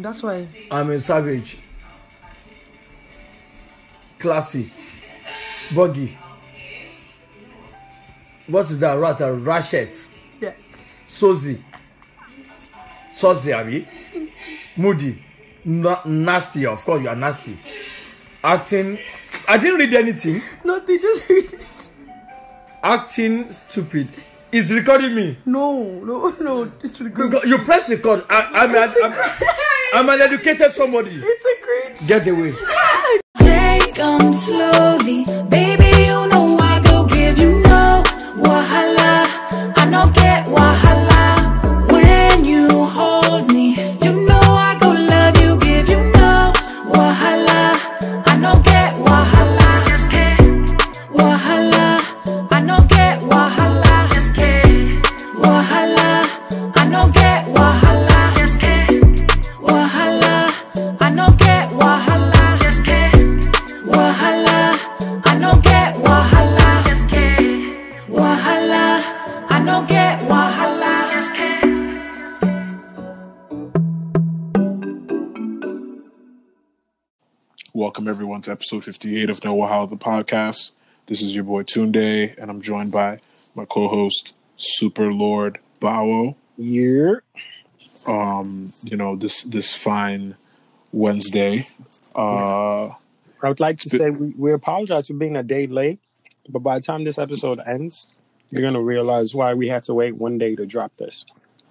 That's why. I'm a savage. Classy. Buggy. What is that? Ratchet. Yeah. Sozy. Abi. Moody. Nasty. Of course, you are nasty. Acting. I didn't read anything. No, they just read it. Acting stupid. Is recording me? No. It's recording. You press record. I'm an educated somebody. It's a great. Get away. Take them slowly, baby. You know I go give you no wahala. I no get wahala when you hold me. You know I go love you, give you no wahala. I no get wahala. Just get wahala. I no get wahala. Just get wahala. I no get wahala. Just get wahala. I no get wahala. Just get wahala. I no get wahala. Just get wahala. I no get wahala. Just get. Welcome everyone to episode 58 of No Wahala, the podcast. This is your boy Tunde, and I'm joined by my co-host Super Lord BAWO. Yeah. This fine Wednesday. I would like to say we apologize for being a day late, but by the time this episode ends, you're going to realize why we had to wait one day to drop this.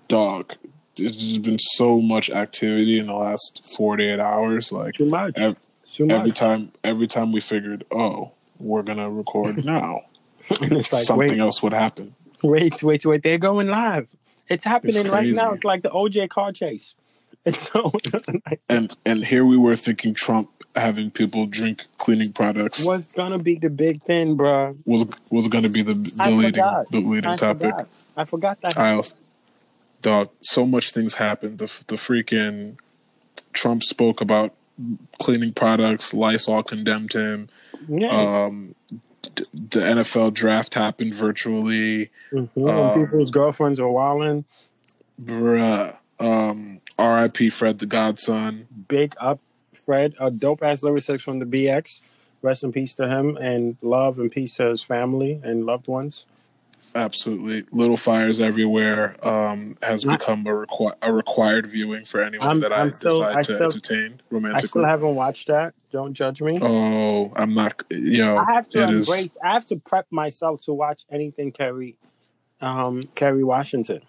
Dog, there's been so much activity in the last 48 hours. Like Too much. Every time we figured, we're going to record now. And it's like, something else would happen. Wait. They're going live. It's happening It's right crazy. now. It's like the OJ car chase. And so, and here we were thinking Trump having people drink cleaning products what's going to be the big thing, bro? was going to be the leading topic. I forgot that. Dog, so much things happened. The freaking Trump spoke about cleaning products. Lysol condemned him. Yeah. The NFL draft happened virtually. Mm-hmm. And people's girlfriends are wilding. Bruh. R.I.P. Fred the Godson. Big up Fred, a dope-ass lyricist from the BX. Rest in peace to him, and love and peace to his family and loved ones. Absolutely. Little Fires Everywhere has become a required viewing for anyone that I decide to entertain romantically. I still haven't watched that. Don't judge me. Oh, I'm not. I have to I have to prep myself to watch anything Kerry Washington.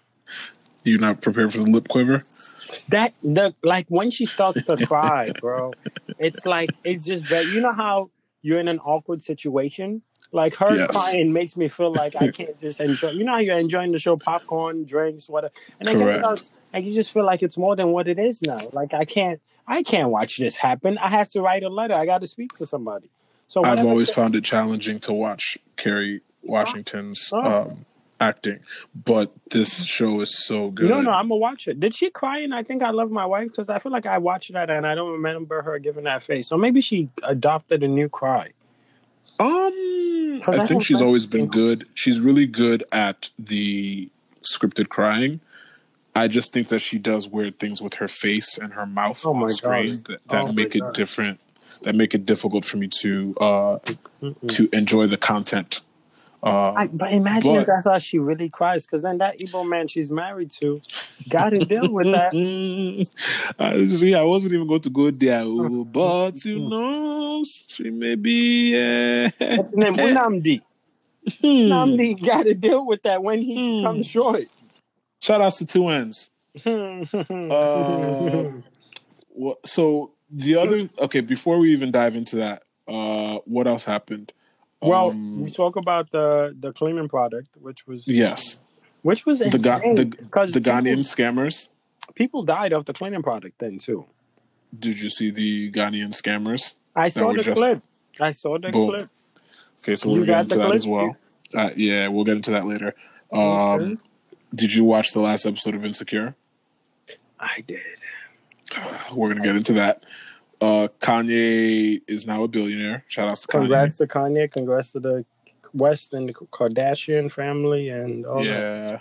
You're not prepared for the lip quiver? Like when she starts to cry, bro, it's like, it's just very, you know how you're in an awkward situation? Like her crying makes me feel like I can't just enjoy. You know how you're enjoying the show, popcorn, drinks, whatever. And then you just feel like it's more than what it is now. Like I can't watch this happen. I have to write a letter. I got to speak to somebody. So I've always found it challenging to watch Kerry Washington's acting, but this show is so good. No, I'm gonna watch it. Did she cry in I Think I Love My Wife? Because I feel like I watched that and I don't remember her giving that face. So maybe she adopted a new cry. I think she's always been good. She's really good at the scripted crying. I just think that she does weird things with her face and her mouth on screen that make it different. That make it difficult for me to enjoy the content. But imagine if that's how she really cries, because then that Igbo man she's married to got to deal with that. I wasn't even going to go there, but she may be. What's his name? Unamdi. Unamdi got to deal with that when he comes short. Shout outs to Two Ends. So the other, before we even dive into that, what else happened? Well, we spoke about the cleaning product, which was insane. The Ghanaian scammers. People died of the cleaning product then too. Did you see the Ghanaian scammers? I saw the clip. Okay, so we'll get into that as well. Yeah, we'll get into that later. Did you watch the last episode of Insecure? I did. We're going to get into that. Kanye is now a billionaire. Shout out to Kanye. Congrats to Kanye. Congrats to the West and the Kardashian family and all that.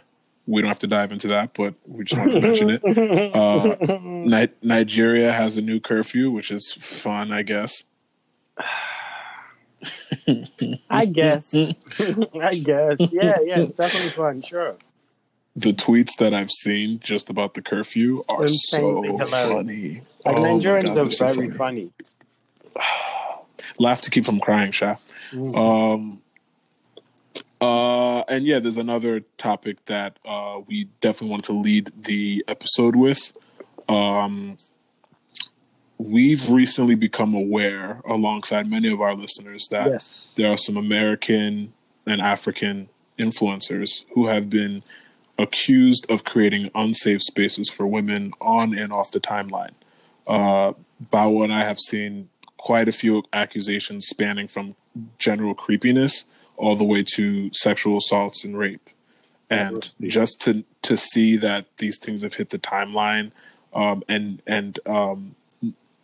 We don't have to dive into that, but we just want to mention it. Nigeria has a new curfew, which is fun, I guess. I guess. I guess. Yeah, it's definitely fun, sure. The tweets that I've seen just about the curfew are insanely so hilarious. funny. Like, Nigerians are so very funny. Laugh to keep from crying, Sha. And yeah, there's another topic that we definitely want to lead the episode with. We've recently become aware, alongside many of our listeners, that there are some American and African influencers who have been accused of creating unsafe spaces for women on and off the timeline. BAWO and I have seen quite a few accusations spanning from general creepiness all the way to sexual assaults and rape. And just to see that these things have hit the timeline, and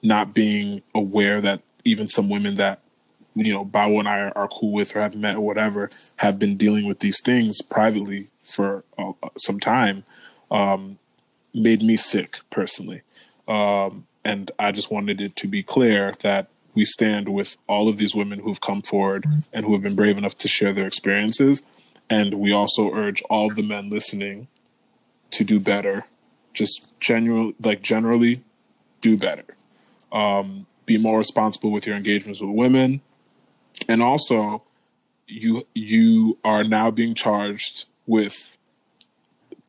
not being aware that even some women that, you know, BAWO and I are cool with or have met or whatever, have been dealing with these things privately for some time, made me sick personally. And I just wanted it to be clear that we stand with all of these women who've come forward and who have been brave enough to share their experiences. And we also urge all of the men listening to do better. Just generally do better. Be more responsible with your engagements with women. And also, you are now being charged with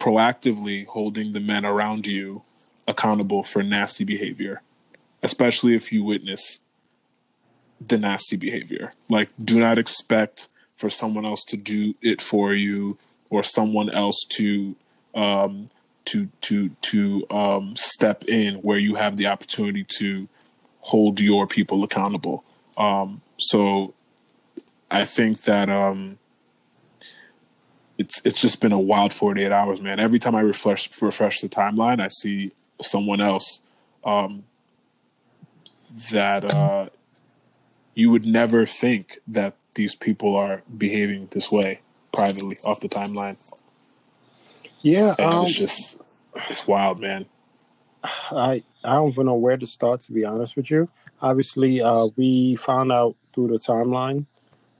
proactively holding the men around you accountable for nasty behavior, especially if you witness the nasty behavior. Like, do not expect for someone else to do it for you, or someone else to step in where you have the opportunity to hold your people accountable. So I think that it's just been a wild 48 hours, man. Every time I refresh the timeline, I see someone else that you would never think that these people are behaving this way privately off the timeline. Yeah, and it's wild, man. I don't even know where to start, to be honest with you. Obviously, we found out through the timeline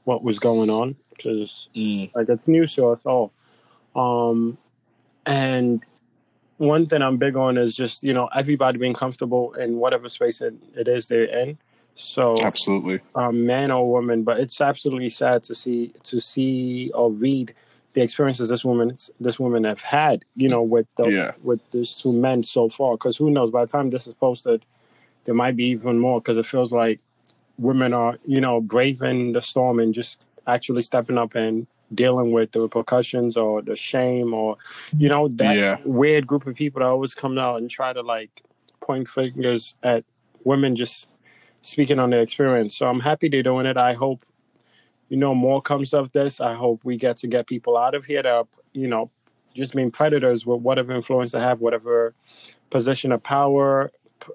what was going on, because like, it's news to us all. And one thing I'm big on is just, you know, everybody being comfortable in whatever space it is they're in. So absolutely, man or woman, but it's absolutely sad to see or read the experiences this woman have had, you know, with these two men so far. Because who knows, by the time this is posted, there might be even more, because it feels like women are, you know, braving the storm and just actually stepping up and dealing with the repercussions or the shame, or, you know, that weird group of people that always come out and try to, like, point fingers at women just speaking on their experience. So I'm happy they're doing it. I hope, you know, more comes of this. I hope we get people out of here that are, you know, just being predators with whatever influence they have, whatever position of power,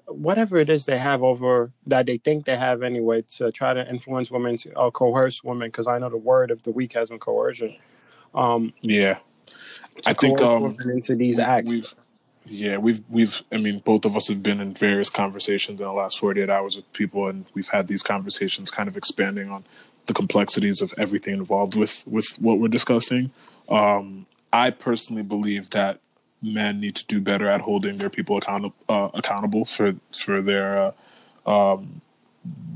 whatever it is they have over, that they think they have anyway, to try to influence women or coerce women, because I know the word of the week has been coercion. I think women into these acts. We've I mean, both of us have been in various conversations in the last 48 hours with people, and we've had these conversations kind of expanding on the complexities of everything involved with what we're discussing. I personally believe that men need to do better at holding their people accountable for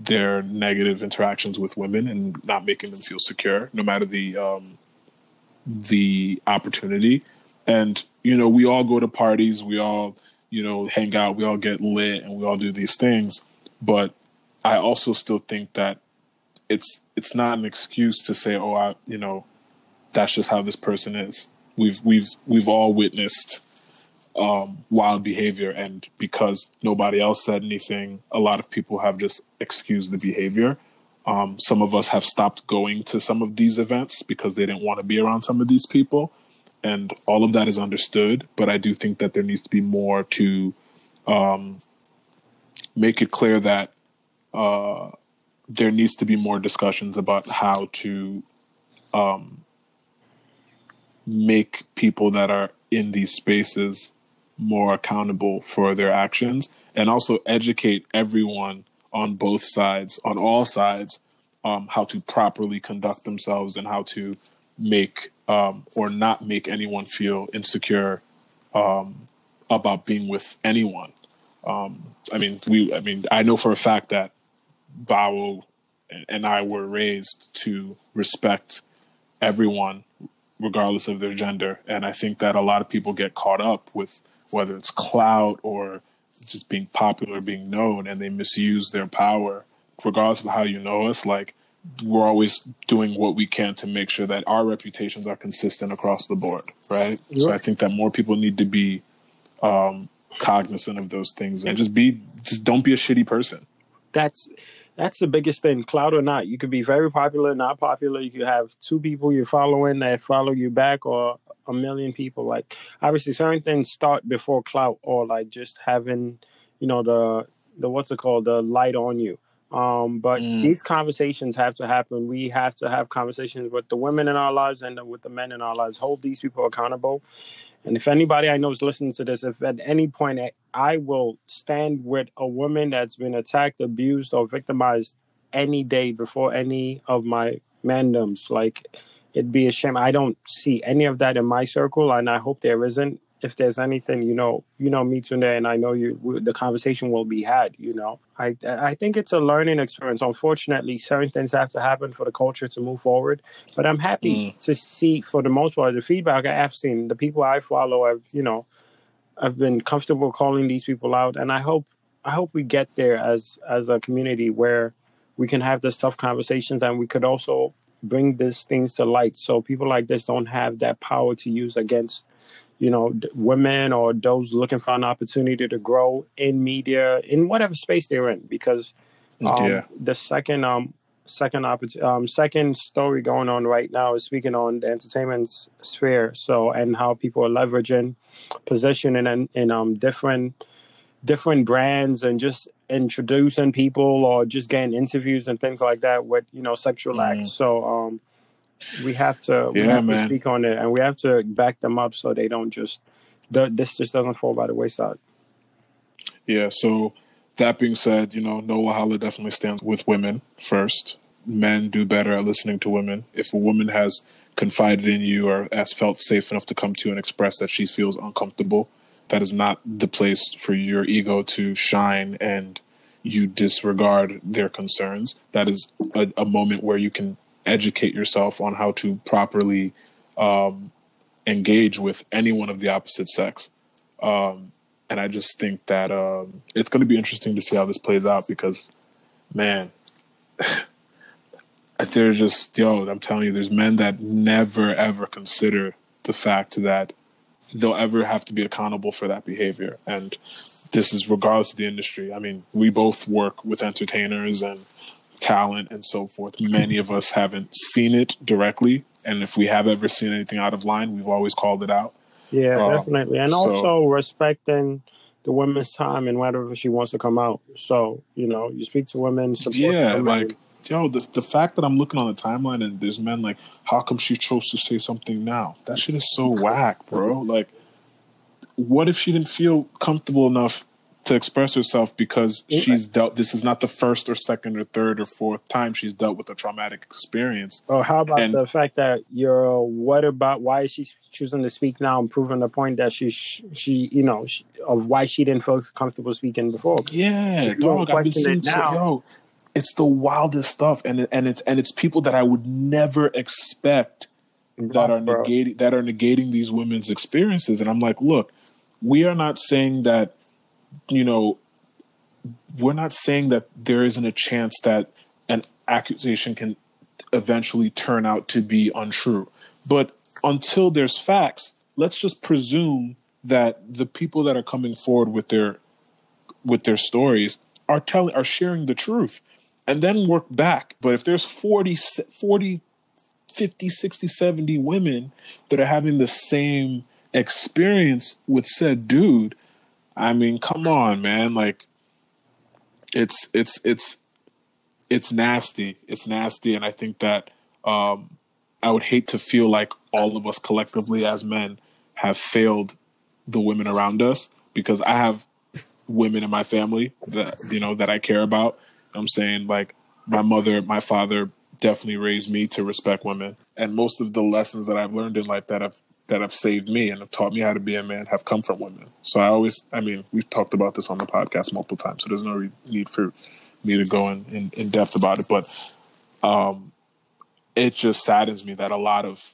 their negative interactions with women, and not making them feel secure, no matter the opportunity. And, you know, we all go to parties, we all, you know, hang out, we all get lit, and we all do these things. But I also still think that it's not an excuse to say, oh, you know, that's just how this person is. We've all witnessed wild behavior, and because nobody else said anything, a lot of people have just excused the behavior. Some of us have stopped going to some of these events because they didn't want to be around some of these people. And all of that is understood, but I do think that there needs to be more to make it clear that there needs to be more discussions about how to make people that are in these spaces more accountable for their actions, and also educate everyone on both sides, on all sides, how to properly conduct themselves and how to make or not make anyone feel insecure about being with anyone. I know for a fact that BAWO and I were raised to respect everyone regardless of their gender. And I think that a lot of people get caught up with whether it's clout or just being popular, being known, and they misuse their power. Regardless of how you know us, like, we're always doing what we can to make sure that our reputations are consistent across the board, right? Yeah. So I think that more people need to be cognizant of those things and just don't be a shitty person. That's the biggest thing, clout or not. You could be very popular, not popular. You could have 2 people you're following that follow you back, or 1 million people. Like, obviously certain things start before clout, or like just having, the what's it called, the light on you. But these conversations have to happen. We have to have conversations with the women in our lives and with the men in our lives. Hold these people accountable. And if anybody I know is listening to this, if at any point I will stand with a woman that's been attacked, abused, or victimized any day before any of my mandoms, like, it'd be a shame. I don't see any of that in my circle, and I hope there isn't. If there's anything, me, Tunde, and I know the conversation will be had. I think it's a learning experience. Unfortunately, certain things have to happen for the culture to move forward. But I'm happy to see, for the most part, the feedback I have seen. The people I follow I've been comfortable calling these people out, and I hope we get there as a community where we can have this tough conversations, and we could also bring these things to light, so people like this don't have that power to use against women or those looking for an opportunity to grow in media, in whatever space they're in. Because the second story going on right now is speaking on the entertainment sphere. So, and how people are leveraging position in different brands and just introducing people or just getting interviews and things like that with sexual acts. So we have to speak on it, and we have to back them up so they don't this just doesn't fall by the wayside. Yeah. So that being said, no Wahala definitely stands with women first. Men do better at listening to women. If a woman has confided in you or has felt safe enough to come to you and express that she feels uncomfortable, that is not the place for your ego to shine and you disregard their concerns. That is a moment where you can educate yourself on how to properly engage with anyone of the opposite sex. And I just think that it's going to be interesting to see how this plays out, because, man, they're just, I'm telling you, there's men that never, ever consider the fact that they'll ever have to be accountable for that behavior. And this is regardless of the industry. I mean, we both work with entertainers and talent and so forth. Many of us haven't seen it directly, and if we have ever seen anything out of line, we've always called it out. Yeah, definitely. And also respecting the women's time and whenever she wants to come out. So, you speak to women, support them. Like, the fact that I'm looking on the timeline and there's men like, how come she chose to say something now? That shit is so whack, bro. Like, what if she didn't feel comfortable enough to express herself because this is not the first or second or third or fourth time she's dealt with a traumatic experience? Oh, how about the fact that why is she choosing to speak now and proving the point that of why she didn't feel comfortable speaking before? Yeah, dog, I've been seeing now. It's the wildest stuff, and it's people that I would never expect that are negating these women's experiences. And I'm like, look, we are not saying that, we're not saying that there isn't a chance that an accusation can eventually turn out to be untrue. But until there's facts, let's just presume that the people that are coming forward with their stories are sharing the truth, and then work back. But if there's 40, 50, 60, 70 women that are having the same experience with said dude, I mean, come on, man. Like, it's nasty. It's nasty. And I think that, would hate to feel like all of us collectively as men have failed the women around us, because I have women in my family that, you know, that I care about. I'm saying, like, my mother, my father definitely raised me to respect women. And most of the lessons that I've learned in life that have saved me and have taught me how to be a man have come from women. So I mean, we've talked about this on the podcast multiple times, so there's no need for me to go in depth about it. But it just saddens me that a lot of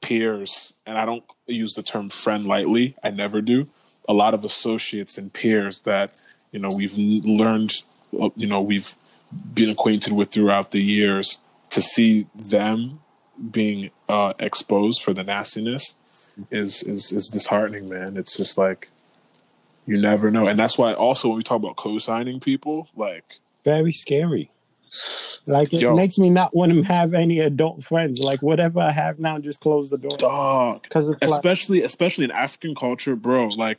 peers, and I don't use the term friend lightly, I never do, a lot of associates and peers that, you know, we've learned, you know, we've been acquainted with throughout the years, to see them being exposed for the nastiness is disheartening, man. It's just like, you never know. And that's why also when we talk about co-signing people, like, very scary. Like, it makes me not want to have any adult friends. Like, whatever I have now, just close the door. Dog. Especially in African culture, bro. Like,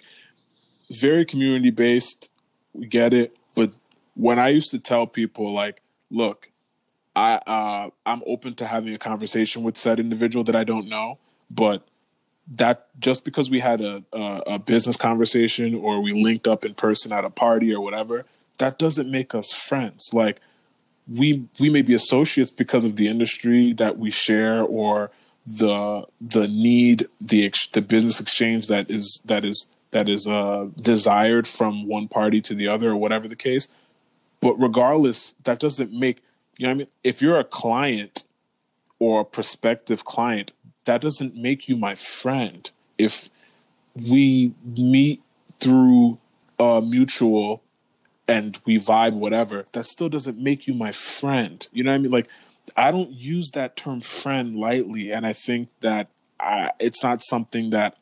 very community based. We get it. But when I used to tell people, like, look, I'm open to having a conversation with said individual that I don't know, but that just because we had a business conversation or we linked up in person at a party or whatever, that doesn't make us friends. Like, we may be associates because of the industry that we share, or the need, the business exchange that is desired from one party to the other, or whatever the case. But regardless, that doesn't make, you know what I mean? If you're a client or a prospective client, that doesn't make you my friend. If we meet through a mutual and we vibe, whatever, that still doesn't make you my friend. You know what I mean? Like, I don't use that term friend lightly. And I think that it's not something that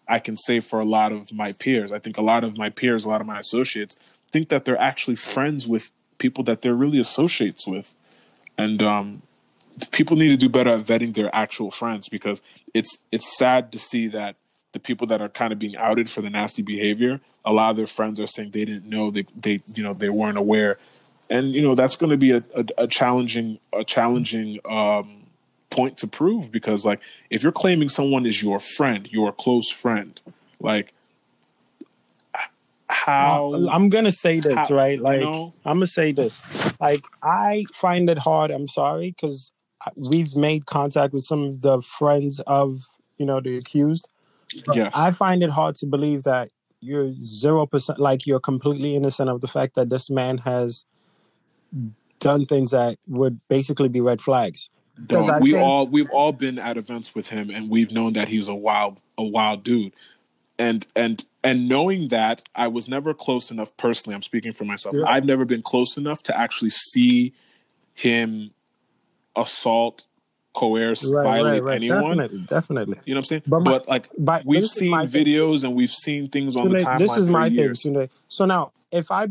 I can say for a lot of my peers. I think a lot of my peers, a lot of my associates think that they're actually friends with people that they're really associates with. And people need to do better at vetting their actual friends, because it's sad to see that the people that are kind of being outed for the nasty behavior, a lot of their friends are saying they didn't know, they weren't aware. And, you know, that's going to be a challenging point to prove, because, like, if you're claiming someone is your friend, your close friend, like, how I'm gonna say this, right? Like, you know? I'm gonna say this. Like, I find it hard. I'm sorry, because we've made contact with some of the friends of, you know, the accused. Yes. I find it hard to believe that you're 0%, like, you're completely innocent of the fact that this man has done things that would basically be red flags. Dog, we've all been at events with him, and we've known that he's a wild dude. And knowing that, I was never close enough personally. I'm speaking for myself. Yeah. I've never been close enough to actually see him assault, coerce, violate anyone. Definitely. You know what I'm saying? But we've seen videos and we've seen things on the timeline. This is my thing. So now, if you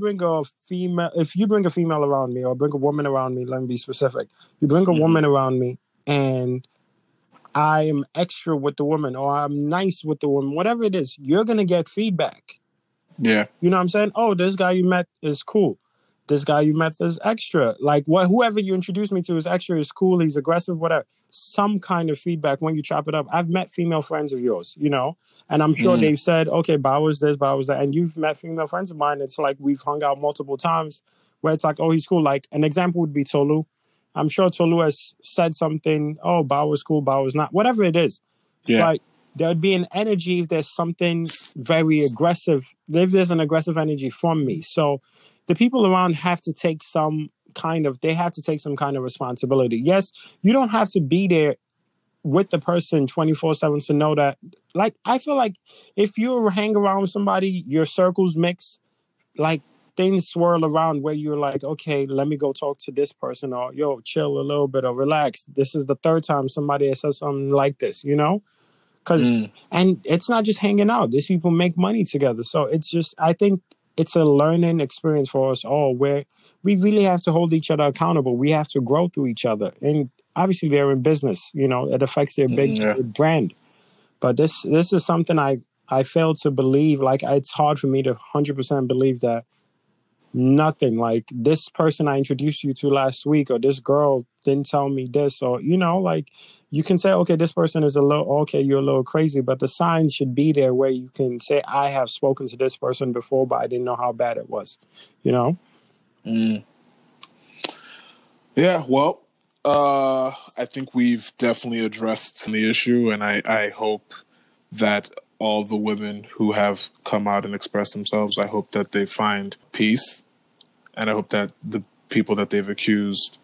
bring a female around me, or bring a woman around me, let me be specific. You bring a woman around me, and I'm extra with the woman, or I'm nice with the woman, whatever it is, you're going to get feedback. Yeah. You know what I'm saying? Oh, this guy you met is cool. This guy you met is extra. Like, whoever you introduced me to is extra, is cool, he's aggressive, whatever. Some kind of feedback when you chop it up. I've met female friends of yours, you know, and I'm sure they've said, okay, BAWO is this, BAWO is that. And you've met female friends of mine. It's like we've hung out multiple times where it's like, oh, he's cool. Like, an example would be Tolu. I'm sure Tolu has said something, oh, BAWO is cool, BAWO is not, whatever it is. Yeah. Like, there'd be an energy if there's something very aggressive, if there's an aggressive energy from me. So the people around have to take some kind of responsibility. Yes, you don't have to be there with the person 24/7 to know that. Like, I feel like if you hang around with somebody, your circles mix, like, things swirl around where you're like, okay, let me go talk to this person, or yo, chill a little bit, or relax. This is the third time somebody has said something like this, you know? And it's not just hanging out. These people make money together. So it's just, I think it's a learning experience for us all, where we really have to hold each other accountable. We have to grow through each other. And obviously they're in business, you know, it affects their big brand. But this is something I fail to believe. Like, it's hard for me to 100% believe that nothing. Like, this person I introduced you to last week, or this girl didn't tell me this, or, you know, like, you can say, okay, this person is you're a little crazy, but the signs should be there where you can say, I have spoken to this person before, but I didn't know how bad it was, you know? Yeah, well, I think we've definitely addressed the issue, and I hope that all the women who have come out and expressed themselves, I hope that they find peace, and I hope that the people that they've accused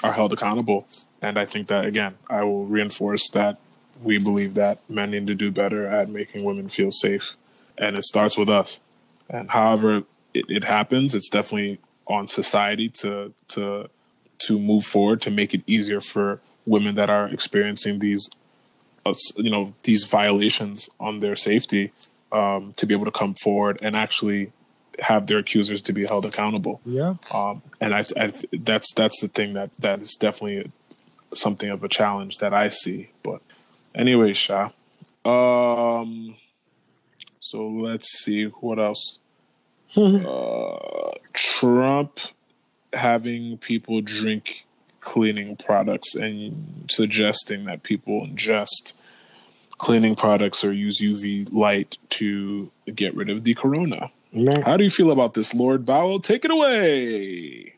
are held accountable. And I think that, again, I will reinforce that we believe that men need to do better at making women feel safe, and it starts with us. And however it happens, it's definitely on society to move forward, to make it easier for women that are experiencing these violations on their safety, to be able to come forward and actually have their accusers to be held accountable. Yeah. And that's the thing that is definitely something of a challenge that I see. But anyway, Sha. So let's see what else. Trump having people drink cleaning products and suggesting that people ingest cleaning products or use UV light to get rid of the corona. Man. How do you feel about this, Lord BAWO? Take it away.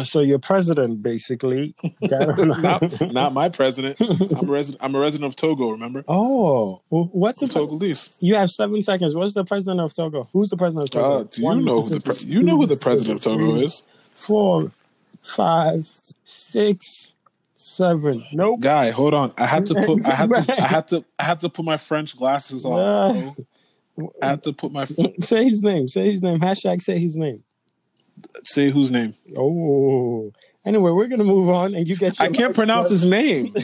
So your president, basically. not my president. I'm a resident of Togo, remember? Oh, what's the Togolese? You have 7 seconds. What's the president of Togo? Who's the president of Togo? Do you know who the president of Togo is? 4, 5, 6, 7. Nope. Guy, hold on. I had to put my French glasses on. I have to put my. Say his name. Say his name. Hashtag say his name. Say whose name? Oh. Anyway, we're gonna move on, and you get. I can't pronounce his name.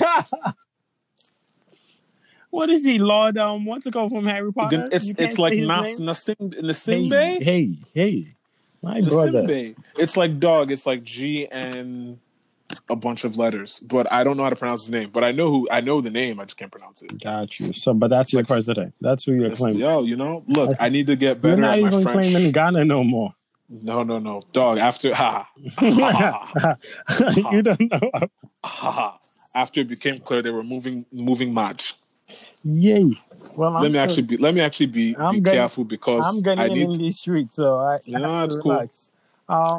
What is he, Lord? What's it called from Harry Potter? It's like Nasimbe. Hey, my brother. It's like dog. It's like G and a bunch of letters, but I don't know how to pronounce his name. But I know the name. I just can't pronounce it. Got you. So, but that's your president. That's who you're claiming. Yo, look, I need to get better. You're not at my even French. claiming Ghana no more. No, dog. After You don't know. After it became clear they were moving match. Yay. Well, let me actually be careful, because I'm getting in these streets, so that's cool. Relax.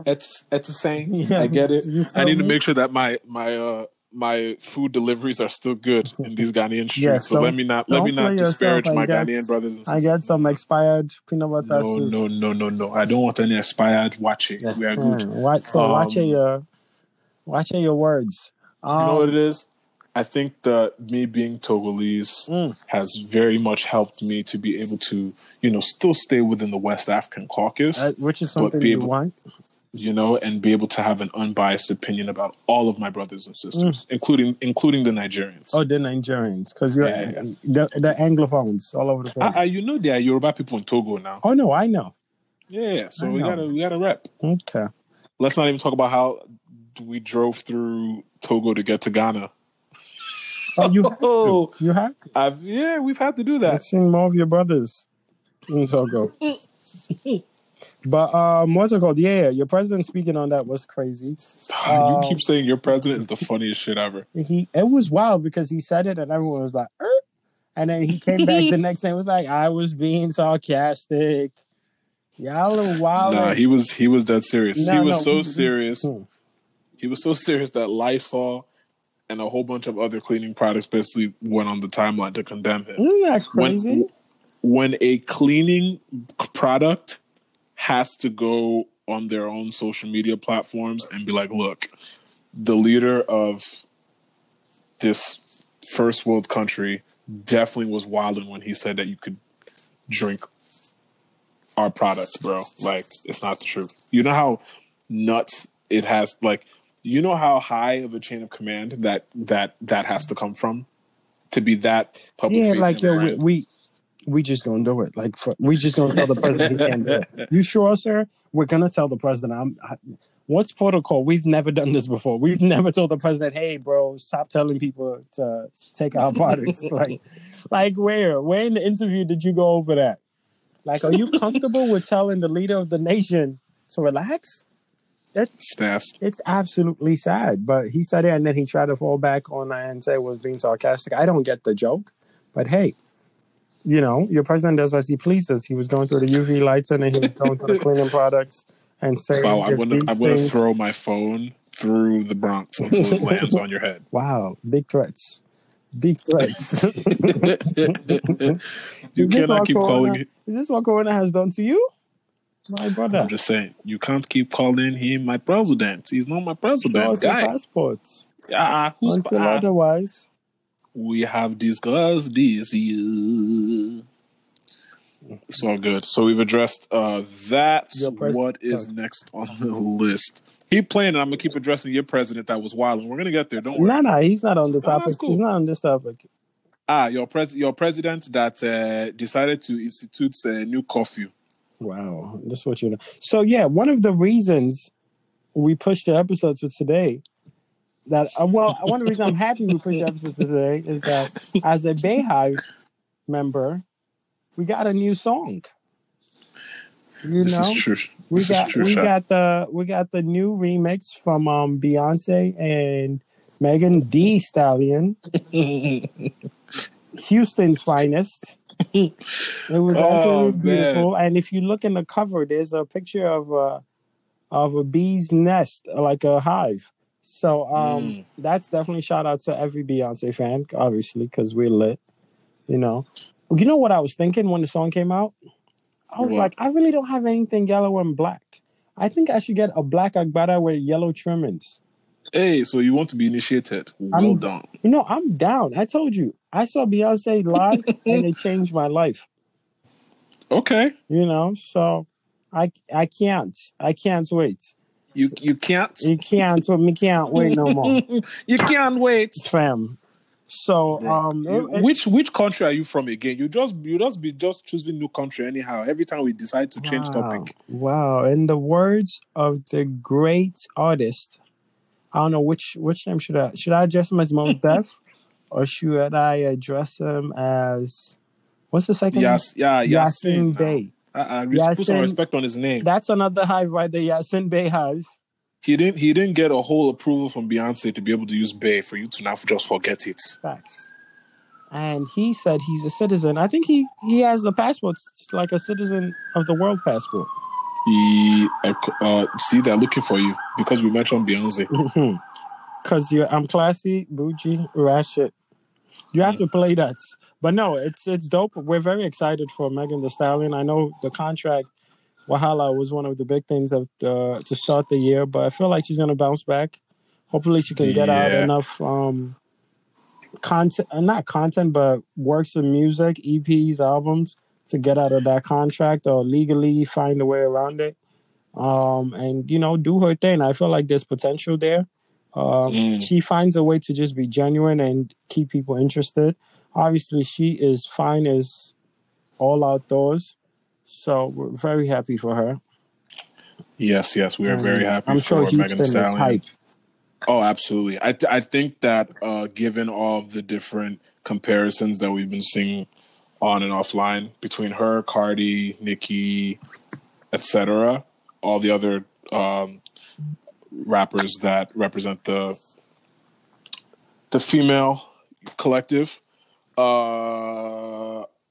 It's a saying. Yeah, I get it. I need to make sure that my food deliveries are still good in these Ghanaian streets. Yeah, so let me not disparage my Ghanaian brothers and sisters. I get some expired peanut butter soup. No. I don't want any expired wache. Yeah. We are good. Watch your words. You know what it is? I think that me being Togolese has very much helped me to be able to, still stay within the West African caucus. Which is something you want. And be able to have an unbiased opinion about all of my brothers and sisters, including the Nigerians. Oh, the Nigerians, because you're the Anglophones all over the place. There are Yoruba people in Togo now. Oh no, I know. Yeah, so we gotta rep. Okay. Let's not even talk about how we drove through Togo to get to Ghana. Oh, you have? We've had to do that. I've seen more of your brothers in Togo. But what's it called? Yeah, your president speaking on that was crazy. You keep saying your president is the funniest shit ever. It was wild because he said it and everyone was like, and then he came back the next day and was like, I was being sarcastic. Y'all are wild. Nah, he was dead serious. He was so serious. He was so serious that Lysol and a whole bunch of other cleaning products basically went on the timeline to condemn him. Isn't that crazy? When a cleaning product has to go on their own social media platforms and be like, look, the leader of this first world country definitely was wilding when he said that you could drink our product, bro. Like, it's not the truth. You know how nuts it has, like, you know how high of a chain of command that has to come from to be that public facing. Yeah, like, we just gonna do it. Like, we just gonna tell the president he can't do it. You sure, sir? We're gonna tell the president. What's protocol? We've never done this before. We've never told the president, hey, bro, stop telling people to take our products. like where in the interview did you go over that? Like, are you comfortable with telling the leader of the nation So relax. It's absolutely sad. But he said it, and then he tried to fall back on that and say it was being sarcastic. I don't get the joke, but hey, your president does as he pleases. He was going through the UV lights, and then he was going through the cleaning products and saying, "Wow, I'm gonna throw my phone through the Bronx until it lands on your head." Wow, big threats. Big threats. You cannot keep calling it. Is this what Corona has done to you? My brother. I'm just saying, you can't keep calling him my president. He's not my president, guy. Passports. Who's Until otherwise. We have discussed this. It's all good. So we've addressed that. What is next on the list? Keep playing, and I'm gonna keep addressing your president that was wild, and we're gonna get there. Don't worry. No, he's not on the topic. Cool. He's not on this topic. Your president that decided to institute a new curfew. Wow, this is what you know. So yeah, one of the reasons we pushed the episode to today, one of the reasons I'm happy we pushed the episode to today is that as a Hive member, we got a new song. This is true. We got the new remix from Beyonce and Megan Thee Stallion, Houston's finest. It was absolutely beautiful. And if you look in the cover, there's a picture of a bee's nest, like a hive. So that's definitely shout out to every Beyonce fan, obviously, because we're lit. You know what I was thinking when the song came out? I was like, I really don't have anything yellow and black. I think I should get a black agbada with yellow trimmings. Hey, so you want to be initiated? Well done. I'm down. I told you. I saw Beyonce live and it changed my life. Okay. So I can't wait. You can't? You can't, so me can't wait no more. You can't wait. Fam. So which country are you from again? You just be choosing new country anyhow every time we decide to change topic. Wow. In the words of the great artist, I don't know which name should I address him as Mos Def, or should I address him as what's the second name? Yasin Bey. Put some respect on his name. That's another hive right there, Yasin Bey Hive. He didn't get a whole approval from Beyonce to be able to use Bey for you to now just forget it. Facts. And he said he's a citizen. I think he has the passport. It's like a citizen of the world passport. See, they're looking for you because we mentioned Beyonce. Because I'm classy, bougie, ratchet. You have to play that. But no, it's dope. We're very excited for Megan Thee Stallion. I know the contract, Wahala, was one of the big things to start the year, but I feel like she's going to bounce back. Hopefully she can get out enough not content, but works of music, EPs, albums, to get out of that contract or legally find a way around it. And, do her thing. I feel like there's potential there. She finds a way to just be genuine and keep people interested. Obviously, she is fine as all outdoors. So we're very happy for her. Yes, we are very happy I'm for sure Megan Thee Stallion. Is hype. Oh, absolutely. I think that given all of the different comparisons that we've been seeing on and offline between her, Cardi, Nicki, etc., all the other rappers that represent the female collective,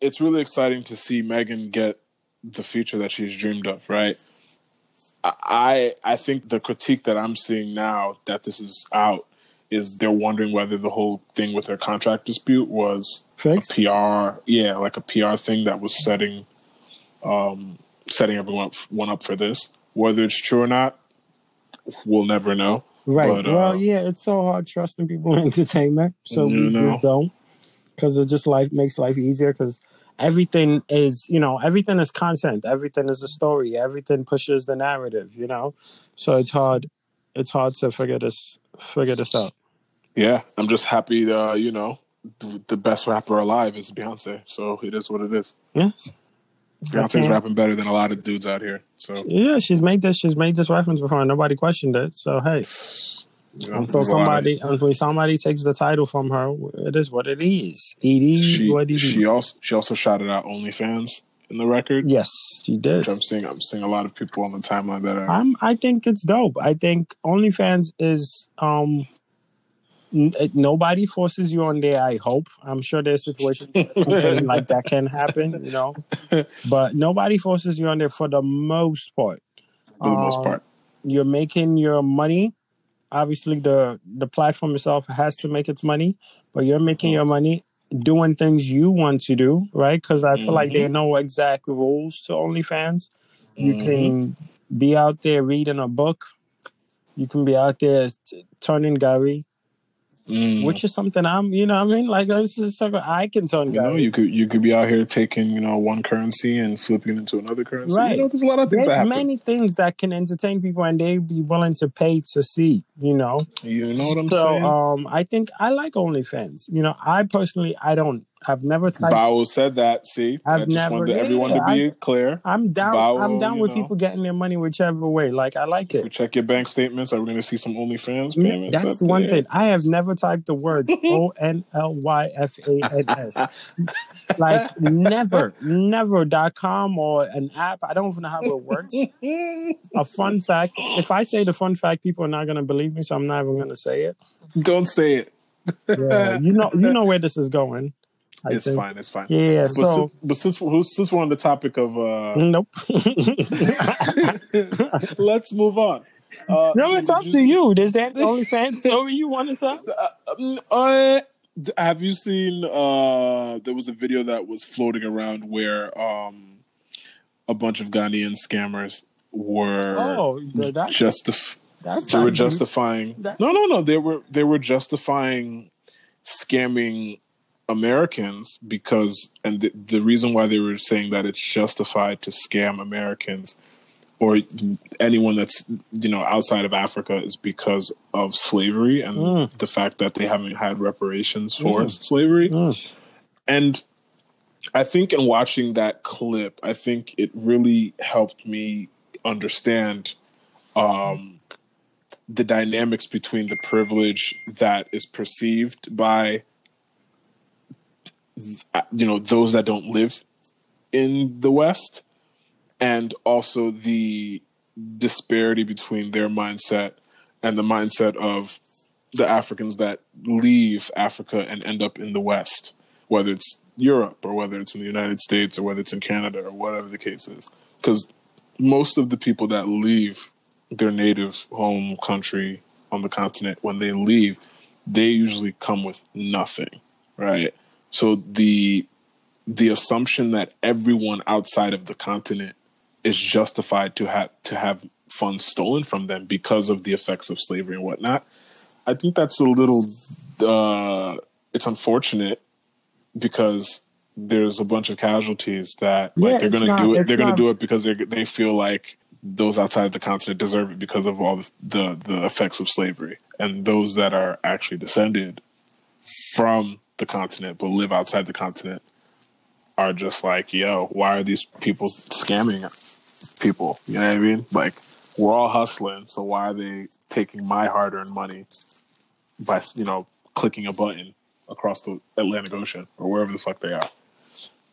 it's really exciting to see Megan get the future that she's dreamed of, right? I think the critique that I'm seeing now that this is out is they're wondering whether the whole thing with their contract dispute was fixed? A PR, like a PR thing that was setting everyone up for this. Whether it's true or not, we'll never know. Right. But, it's so hard trusting people in entertainment, so we just don't, because it just makes life easier. Because everything is content. Everything is a story. Everything pushes the narrative. So it's hard. It's hard to figure this out. Yeah, I'm just happy. The best rapper alive is Beyonce. So it is what it is. Yeah. Beyonce's rapping better than a lot of dudes out here. So yeah, she's made this reference before and nobody questioned it. So hey, until somebody takes the title from her, it is what it is. It is what it is. She also shouted out OnlyFans in the record. Yes. she did. Which I'm seeing a lot of people on the timeline that are. I think it's dope. I think OnlyFans is nobody forces you on there. I hope. I'm sure there's situations where something like that can happen, you know. But nobody forces you on there for the most part. For the most part, you're making your money. Obviously, the platform itself has to make its money, but you're making your money doing things you want to do, right? Because I feel like there are no exact rules to OnlyFans. You can be out there reading a book. You can be out there turning Gary, which is something you know what I mean? Like, this is something I can turn Gary. You could be out here taking, one currency and flipping it into another currency. Right. There's a lot of things that happen. There's many things that can entertain people, and they be willing to pay to see, You know what I'm saying? So, I think I like OnlyFans. I personally, I've never typed. BAWO said that. See, I just wanted everyone to be clear. I'm down. BAWO, I'm down with people getting their money whichever way. Like, I like it. If we check your bank statements, are we going to see some OnlyFans payments? That's one thing. I have never typed the word ONLYFANS. Like, never.com or an app. I don't even know how it works. A fun fact. If I say the fun fact, people are not going to believe me, so I'm not even going to say it. Don't say it. Yeah, you know where this is going. It's fine. Yeah. But since we're on the topic of nope. Let's move on. No, it's up to you. There's that OnlyFans story you want to talk? Have you seen? There was a video that was floating around where a bunch of Ghanaian scammers were justifying. No. They were justifying scamming Americans because, and the reason why they were saying that it's justified to scam Americans or anyone that's outside of Africa is because of slavery and the fact that they haven't had reparations for slavery. And I think in watching that clip, I think it really helped me understand the dynamics between the privilege that is perceived by those that don't live in the West, and also the disparity between their mindset and the mindset of the Africans that leave Africa and end up in the West, whether it's Europe or whether it's in the United States or whether it's in Canada or whatever the case is. Because most of the people that leave their native home country on the continent, when they leave, they usually come with nothing, right? So the assumption that everyone outside of the continent is justified to have funds stolen from them because of the effects of slavery and whatnot, I think that's a little it's unfortunate because there's a bunch of casualties that they're going to do it. They're going to do it because they feel like those outside of the continent deserve it because of all the effects of slavery, and those that are actually descended from the continent but live outside the continent are just like, yo, why are these people scamming people? You know what I mean? Like, we're all hustling, so why are they taking my hard-earned money by clicking a button across the Atlantic Ocean or wherever the fuck they are?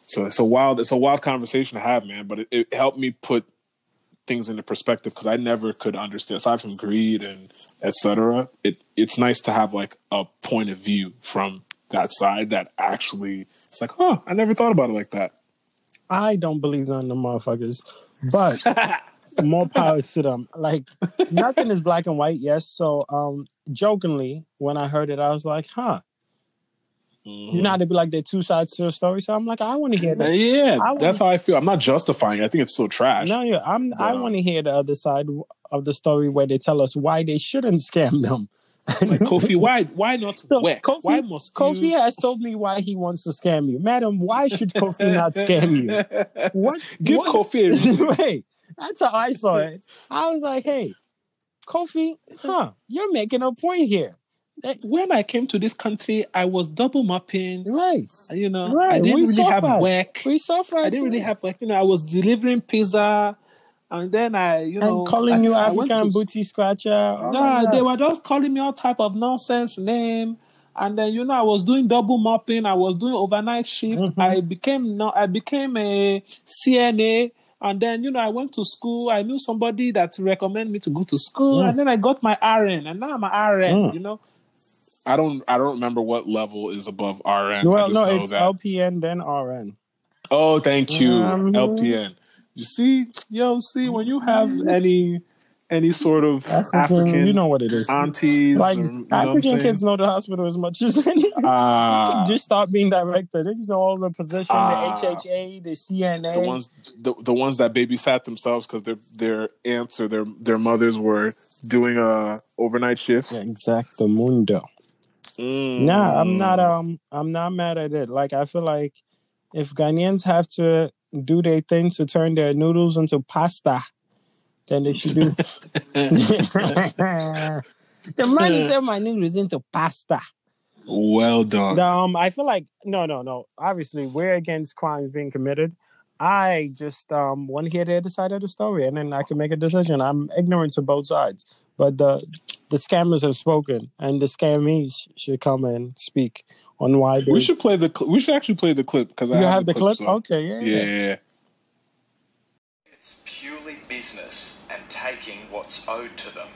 So it's a wild conversation to have, man. But it helped me put things into perspective because I never could understand, aside from greed and etc. It's nice to have like a point of view from that side that actually it's like, oh, I never thought about it like that. I don't believe none of them motherfuckers, but more power to them. Like, nothing is black and white, yes. So jokingly, when I heard it, I was like, huh. You know how to be like, there are two sides to a story. So I'm like, I want to hear that. Yeah, that's how I feel. I'm not justifying it. I think it's still trash. No, yeah, I want to hear the other side of the story where they tell us why they shouldn't scam them. Like, Kofi, why not work? Why must Kofi has told me why he wants to scam you. Madam, why should Kofi not scam you? What? Give Kofi a reason. Wait, that's how I saw it. I was like, hey, Kofi, you're making a point here. When I came to this country, I was double mapping. Right. Right. I didn't really have work. We suffered. I didn't really have work. I was delivering pizza. And then and calling you African booty scratcher. They were just calling me all type of nonsense name. And then, I was doing double mopping. I was doing overnight shift. I became a CNA. And then, you know, I went to school. I knew somebody that recommended me to go to school. And then I got my RN. And now I'm an RN, you know. I don't remember what level is above RN. Well, I just no, know it's that. LPN, then RN. Oh, thank you. LPN. You see, when you have any sort of African, you know what it is. Aunties, like, or, you know African kids know the hospital as much as anything. Just start being directed. They just know all the position, the HHA, the CNA. The ones that babysat themselves because their aunts or their mothers were doing a overnight shift. Yeah, exactamundo. Nah, I'm not mad at it. Like, I feel like if Ghanaians have to do their thing to turn their noodles into pasta, then they should do. The money turned my noodles into pasta. Well done. I feel like no. Obviously, we're against crimes being committed. I just want to hear the other side of the story, and then I can make a decision. I'm ignorant to both sides, but the scammers have spoken, and the scammees should come and speak on why. We should actually play the clip because I have the clip. So. Okay, yeah. It's purely business and taking what's owed to them.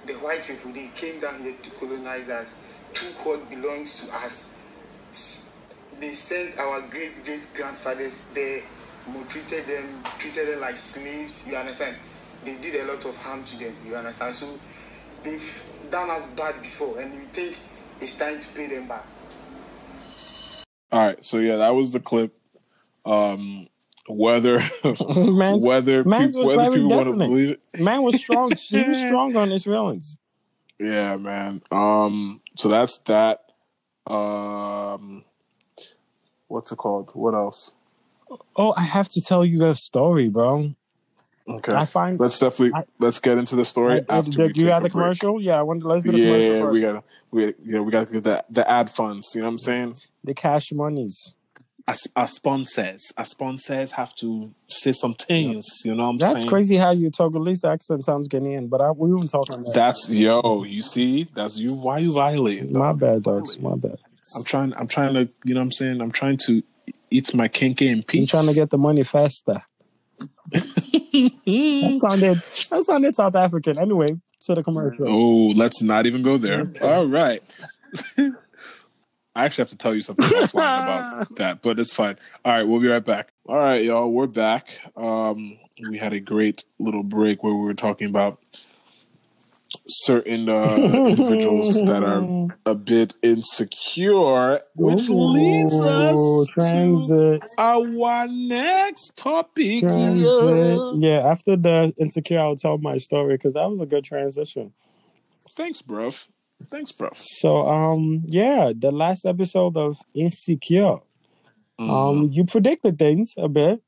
The white people, they came down here to colonize us, took what belongs to us. They sent our great-great-grandfathers there, treated them like slaves, you understand? They did a lot of harm to them, you understand? So they've done us bad before, and we think it's time to pay them back. All right, so yeah, that was the clip. Whether people want to believe it. Man was strong. He was strong on his feelings. Yeah, man. So that's that. What's it called? What else? Oh, I have to tell you a story, bro. Okay. Let's get into the story after you have the commercial? Break. Yeah, let's do the commercial first. we gotta get the ad funds. You know what I'm saying? The cash monies. Our sponsors have to say some things. You know what I'm saying? That's crazy how your Togolese accent sounds Ghanaian, but we won't talk on that. You see, that's you. Why are you violating? My bad, dogs. My bad. I'm trying to, you know what I'm saying? I'm trying to eat my kinky in peace. I'm trying to get the money faster. That sounded South African. Anyway, to the commercial. Oh, let's not even go there. Okay. All right. I actually have to tell you something offline about that, but it's fine. All right, we'll be right back. All right, y'all, we're back. We had a great little break where we were talking about certain individuals that are a bit insecure, which leads us to our next topic. Yeah, after the insecure, I'll tell my story because that was a good transition. Thanks, bruv. So, the last episode of Insecure, you predicted things a bit.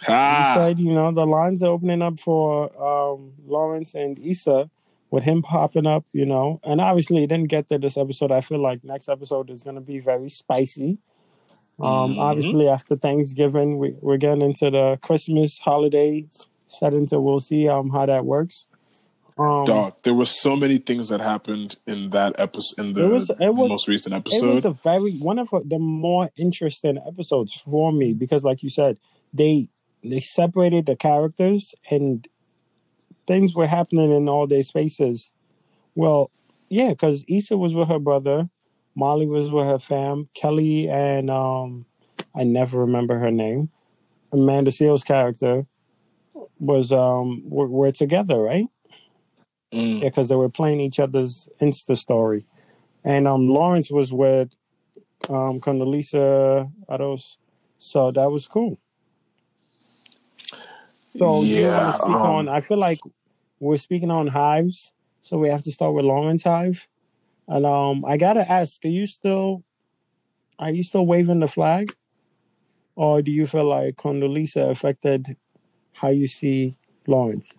You said, the lines are opening up for Lawrence and Issa with him popping up, and obviously it didn't get to this episode. I feel like next episode is going to be very spicy. Obviously after Thanksgiving, we're getting into the Christmas holiday setting, so we'll see how that works. Dog, there were so many things that happened in that episode, in the most recent episode. It was one of the more interesting episodes for me because, like you said, they separated the characters and things were happening in all their spaces. Well, yeah, because Issa was with her brother, Molly was with her fam, Kelly and I never remember her name. Amanda Seale's character was were together, right? Yeah, because they were playing each other's Insta story. And Lawrence was with Condoleezza Ados. So that was cool. So do you want to speak on, I feel like we're speaking on hives, so we have to start with Lawrence Hive. And I gotta ask, are you still waving the flag? Or do you feel like Condoleezza affected how you see Lawrence?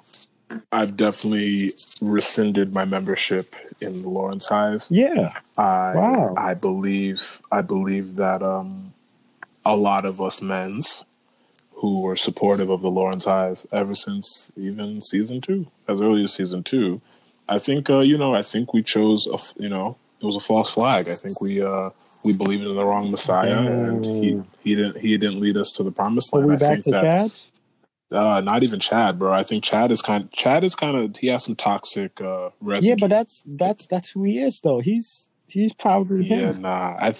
I've definitely rescinded my membership in the Lawrence Hive. Yeah. I believe that a lot of us men's who were supportive of the Lawrence Hive ever since even season 2, as early as season 2, I think I think we chose was a false flag. I think we believed in the wrong Messiah, and he didn't lead us to the promised land. Are we I back think to that Chad? not even Chad, bro. I think Chad is kind of he has some toxic residue. Yeah, but that's who he is, though. He's probably him. Yeah, nah. I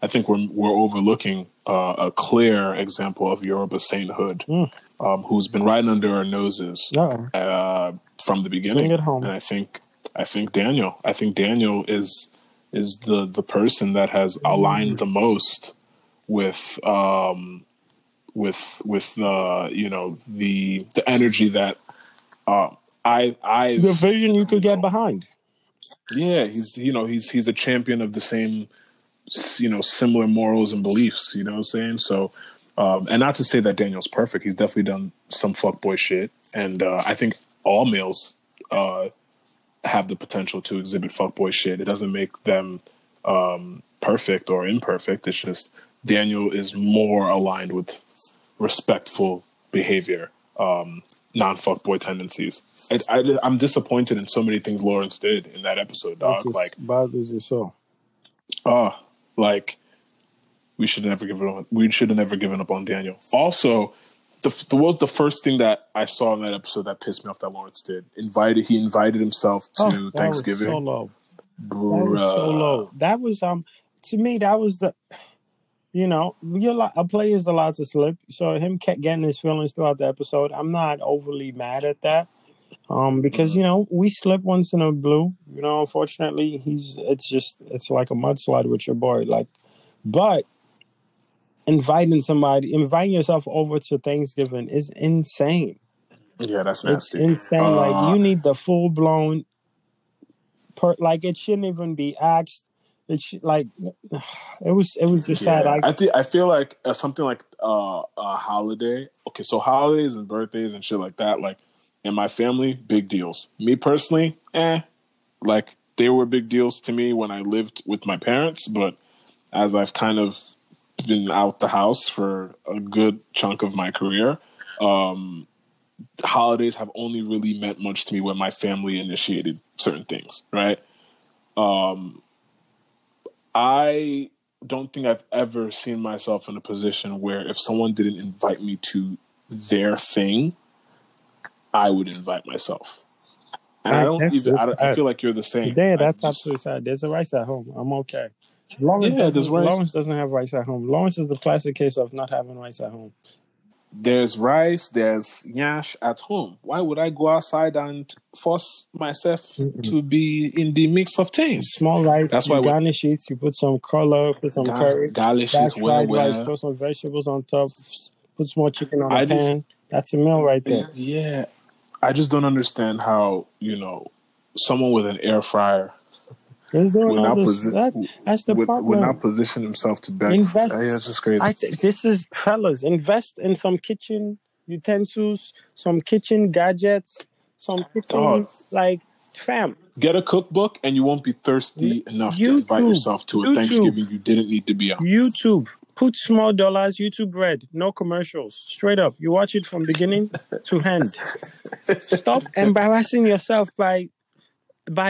think we're overlooking a clear example of Yoruba sainthood, who's been right under our noses from the beginning. Bring it home. And I think Daniel. I think Daniel is the person that has aligned the most with the energy that the vision you could get behind. Yeah, he's a champion of the same, similar morals and beliefs. You know what I'm saying? So, and not to say that Daniel's perfect. He's definitely done some fuckboy shit, and I think all males have the potential to exhibit fuckboy shit. It doesn't make them perfect or imperfect. It's just Daniel is more aligned with respectful behavior, non-fuckboy tendencies. I'm disappointed in so many things Lawrence did in that episode, dog. Like, bothers you so. Like we should have never given up on Daniel. Also, the first thing that I saw in that episode that pissed me off that Lawrence did. He invited himself to Thanksgiving. Was so low. That was so low. That was to me that was the. A player is allowed to slip. So him kept getting his feelings throughout the episode. I'm not overly mad at that. Because, we slip once in a blue. Unfortunately, it's like a mudslide with your boy. But inviting yourself over to Thanksgiving is insane. Yeah, that's nasty. It's insane. You need the full blown, it shouldn't even be asked. It was just sad. I feel like something like a holiday. Okay, so holidays and birthdays and shit like that. Like in my family, big deals. Me personally, like they were big deals to me when I lived with my parents. But as I've kind of been out the house for a good chunk of my career, holidays have only really meant much to me when my family initiated certain things. Right. I don't think I've ever seen myself in a position where if someone didn't invite me to their thing, I would invite myself. And I feel like you're the same. Yeah, that's absolutely sad. There's a rice at home. I'm okay. Lawrence doesn't have rice at home. Lawrence is the classic case of not having rice at home. There's rice, there's nyash at home. Why would I go outside and force myself to be in the mix of things? Small rice, that's why garnish it. You put some color, put some curry, garnish it rice, throw some vegetables on top, put some more chicken on the pan. That's a meal right there. Yeah, I just don't understand how someone with an air fryer that's the problem. Would not position himself to beg. It's just crazy. This is, fellas, invest in some kitchen utensils, some kitchen gadgets, some kitchen, fam. Get a cookbook and you won't be thirsty enough to invite yourself to a Thanksgiving you didn't need to be on. YouTube. Put small dollars, YouTube Red. No commercials. Straight up. You watch it from beginning to end. Stop embarrassing yourself by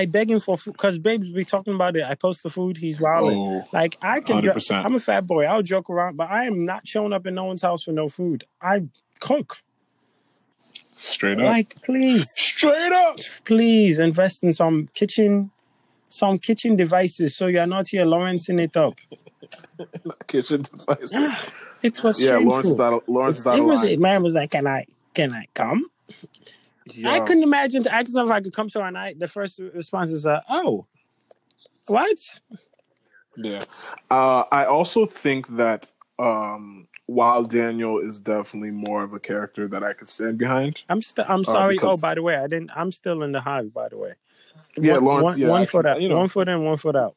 begging for food, because babes be talking about it. I post the food, he's wilding. I can 100%. I'm a fat boy, I'll joke around, but I am not showing up in no one's house for no food. I cook. Straight up. Please. Straight up. Please invest in some kitchen devices so you're not here Lawrencing it up. Kitchen devices. It was shameful. Lawrence is out of line. Man was like, can I come? I couldn't imagine to ask if I could come to our night. The first response is, oh, what? Yeah. I also think that while Daniel is definitely more of a character that I could stand behind. I'm sorry. By the way, I'm still in the hive, by the way. Yeah, Lawrence. One foot out. 1 foot in, 1 foot out.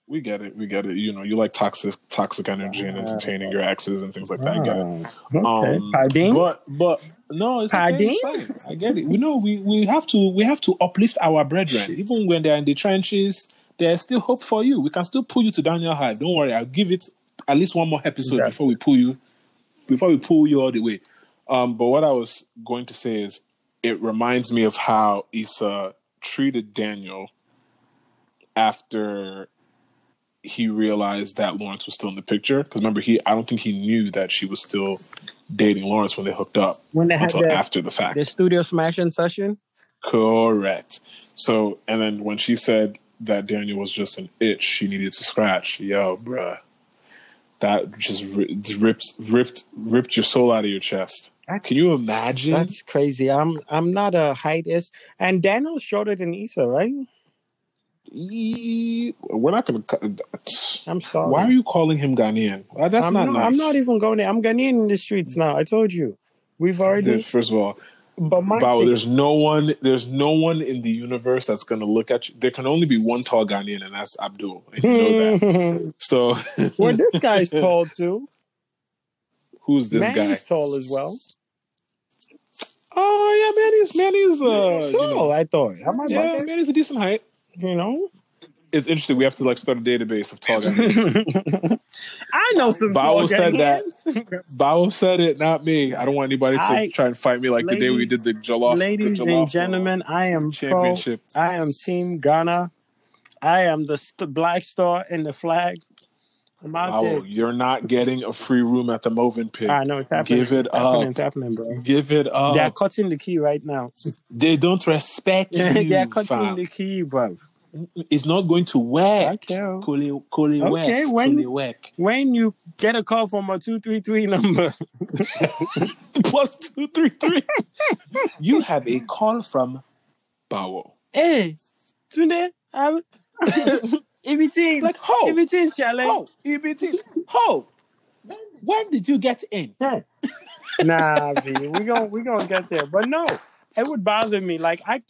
We get it. You like toxic energy and entertaining your exes and things like that. I get it. Okay. Pardon? But no, it's okay. It's fine. I get it. We have to uplift our brethren. Even when they're in the trenches, there's still hope for you. We can still pull you to Daniel High. Don't worry. I'll give it at least one more episode before we pull you all the way. But what I was going to say is, it reminds me of how Issa treated Daniel after he realized that Lawrence was still in the picture. Because remember, I don't think he knew that she was still dating Lawrence when they hooked up When they had until after the fact. The studio smashing session? Correct. So, and then when she said that Daniel was just an itch she needed to scratch, yo, bruh, that just ripped your soul out of your chest. Can you imagine? That's crazy. I'm not a heightist. And Daniel's shorter than Issa, right? We're not going to... I'm sorry. Why are you calling him Ghanaian? That's not nice. I'm not even going there. I'm Ghanaian in the streets now. I told you. We've already... First of all, BAWO, there's no one in the universe that's going to look at you. There can only be one tall Ghanaian, and that's Abdul. And you know that. So... Well, this guy's tall, too. Who's this guy? Manny's tall as well. Oh, yeah, Manny's tall, I thought. Manny's a decent height. You know? It's interesting. We have to start a database of tall Ghanaians. I know some BAWO tall said Ghanaians. that. BAWO said it, not me. I don't want anybody to try and fight me like the day we did the jollof. Ladies and gentlemen, I am championship. I am Team Ghana. I am the black star in the flag. I'm out there. You're not getting a free room at the Movin' Pig. I know it's happening. Give it up. It's happening, bro. Give it up. They're cutting the key right now. They don't respect you. They're cutting the key, bro. It's not going to work. Okay. When you get a call from a 233 number. Plus 233. You have a call from BAWO. Hey, Tunde, EBT. Like, ho. EBT's challenge. Ho. EBT. Ho. When did you get in? Nah, B. We gonna get there. But no, it would bother me. Like I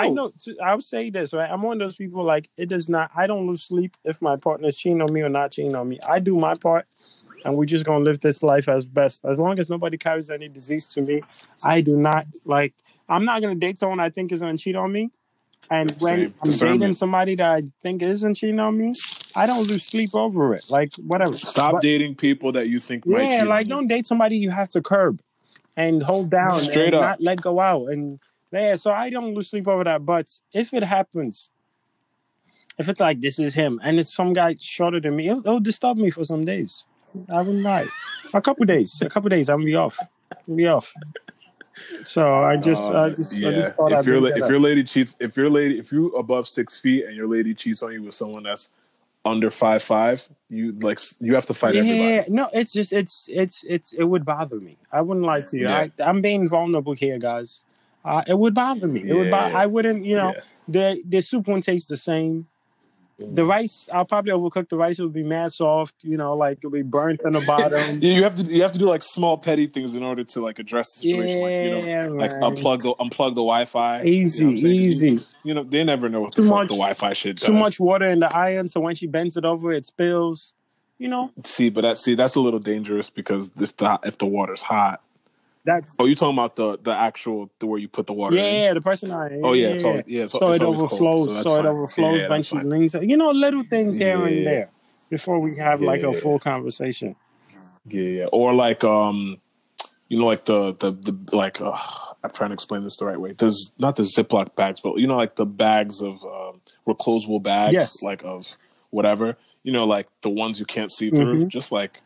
know. I'll say this, right? I'm one of those people. Like it does not. I don't lose sleep if my partner's cheating on me or not cheating on me. I do my part, and we're just gonna live this life as best. As long as nobody carries any disease to me, I do not like. I'm not gonna date someone I think is gonna cheat on me. And when I'm dating somebody that I think isn't cheating on me, I don't lose sleep over it. Like, whatever. Stop dating people that you think might cheat on you. Yeah, don't date somebody you have to curb and hold down and not let go out. And so I don't lose sleep over that. But if it happens, if it's like, this is him, and it's some guy shorter than me, it'll disturb me for some days. I wouldn't lie. A couple days, I'm gonna be off. So I just thought if you're above 6 feet and your lady cheats on you with someone that's under 5'5", you have to fight everybody. Yeah, no, it's just it would bother me. I wouldn't lie to you. Yeah. I'm being vulnerable here, guys. It would bother me. I wouldn't, the soup wouldn't taste the same. The rice, I'll probably overcook the rice. It would be mad soft, it'll be burnt on the bottom. You have to do like small petty things in order to like address the situation. Like unplug the Wi-Fi. Easy. They never know what the fuck the Wi-Fi shit does. Too much water in the iron, so when she bends it over, it spills. See, but that's a little dangerous because if the water's hot. You're talking about the where you put the water in? Yeah, the person so it overflows. So it overflows when she leans. Little things here and there before we have a full conversation. Yeah. Or like like the I'm trying to explain this the right way. There's not the Ziploc bags, but like the bags of reclosable bags, like of whatever. Like the ones you can't see through. Mm-hmm. Just like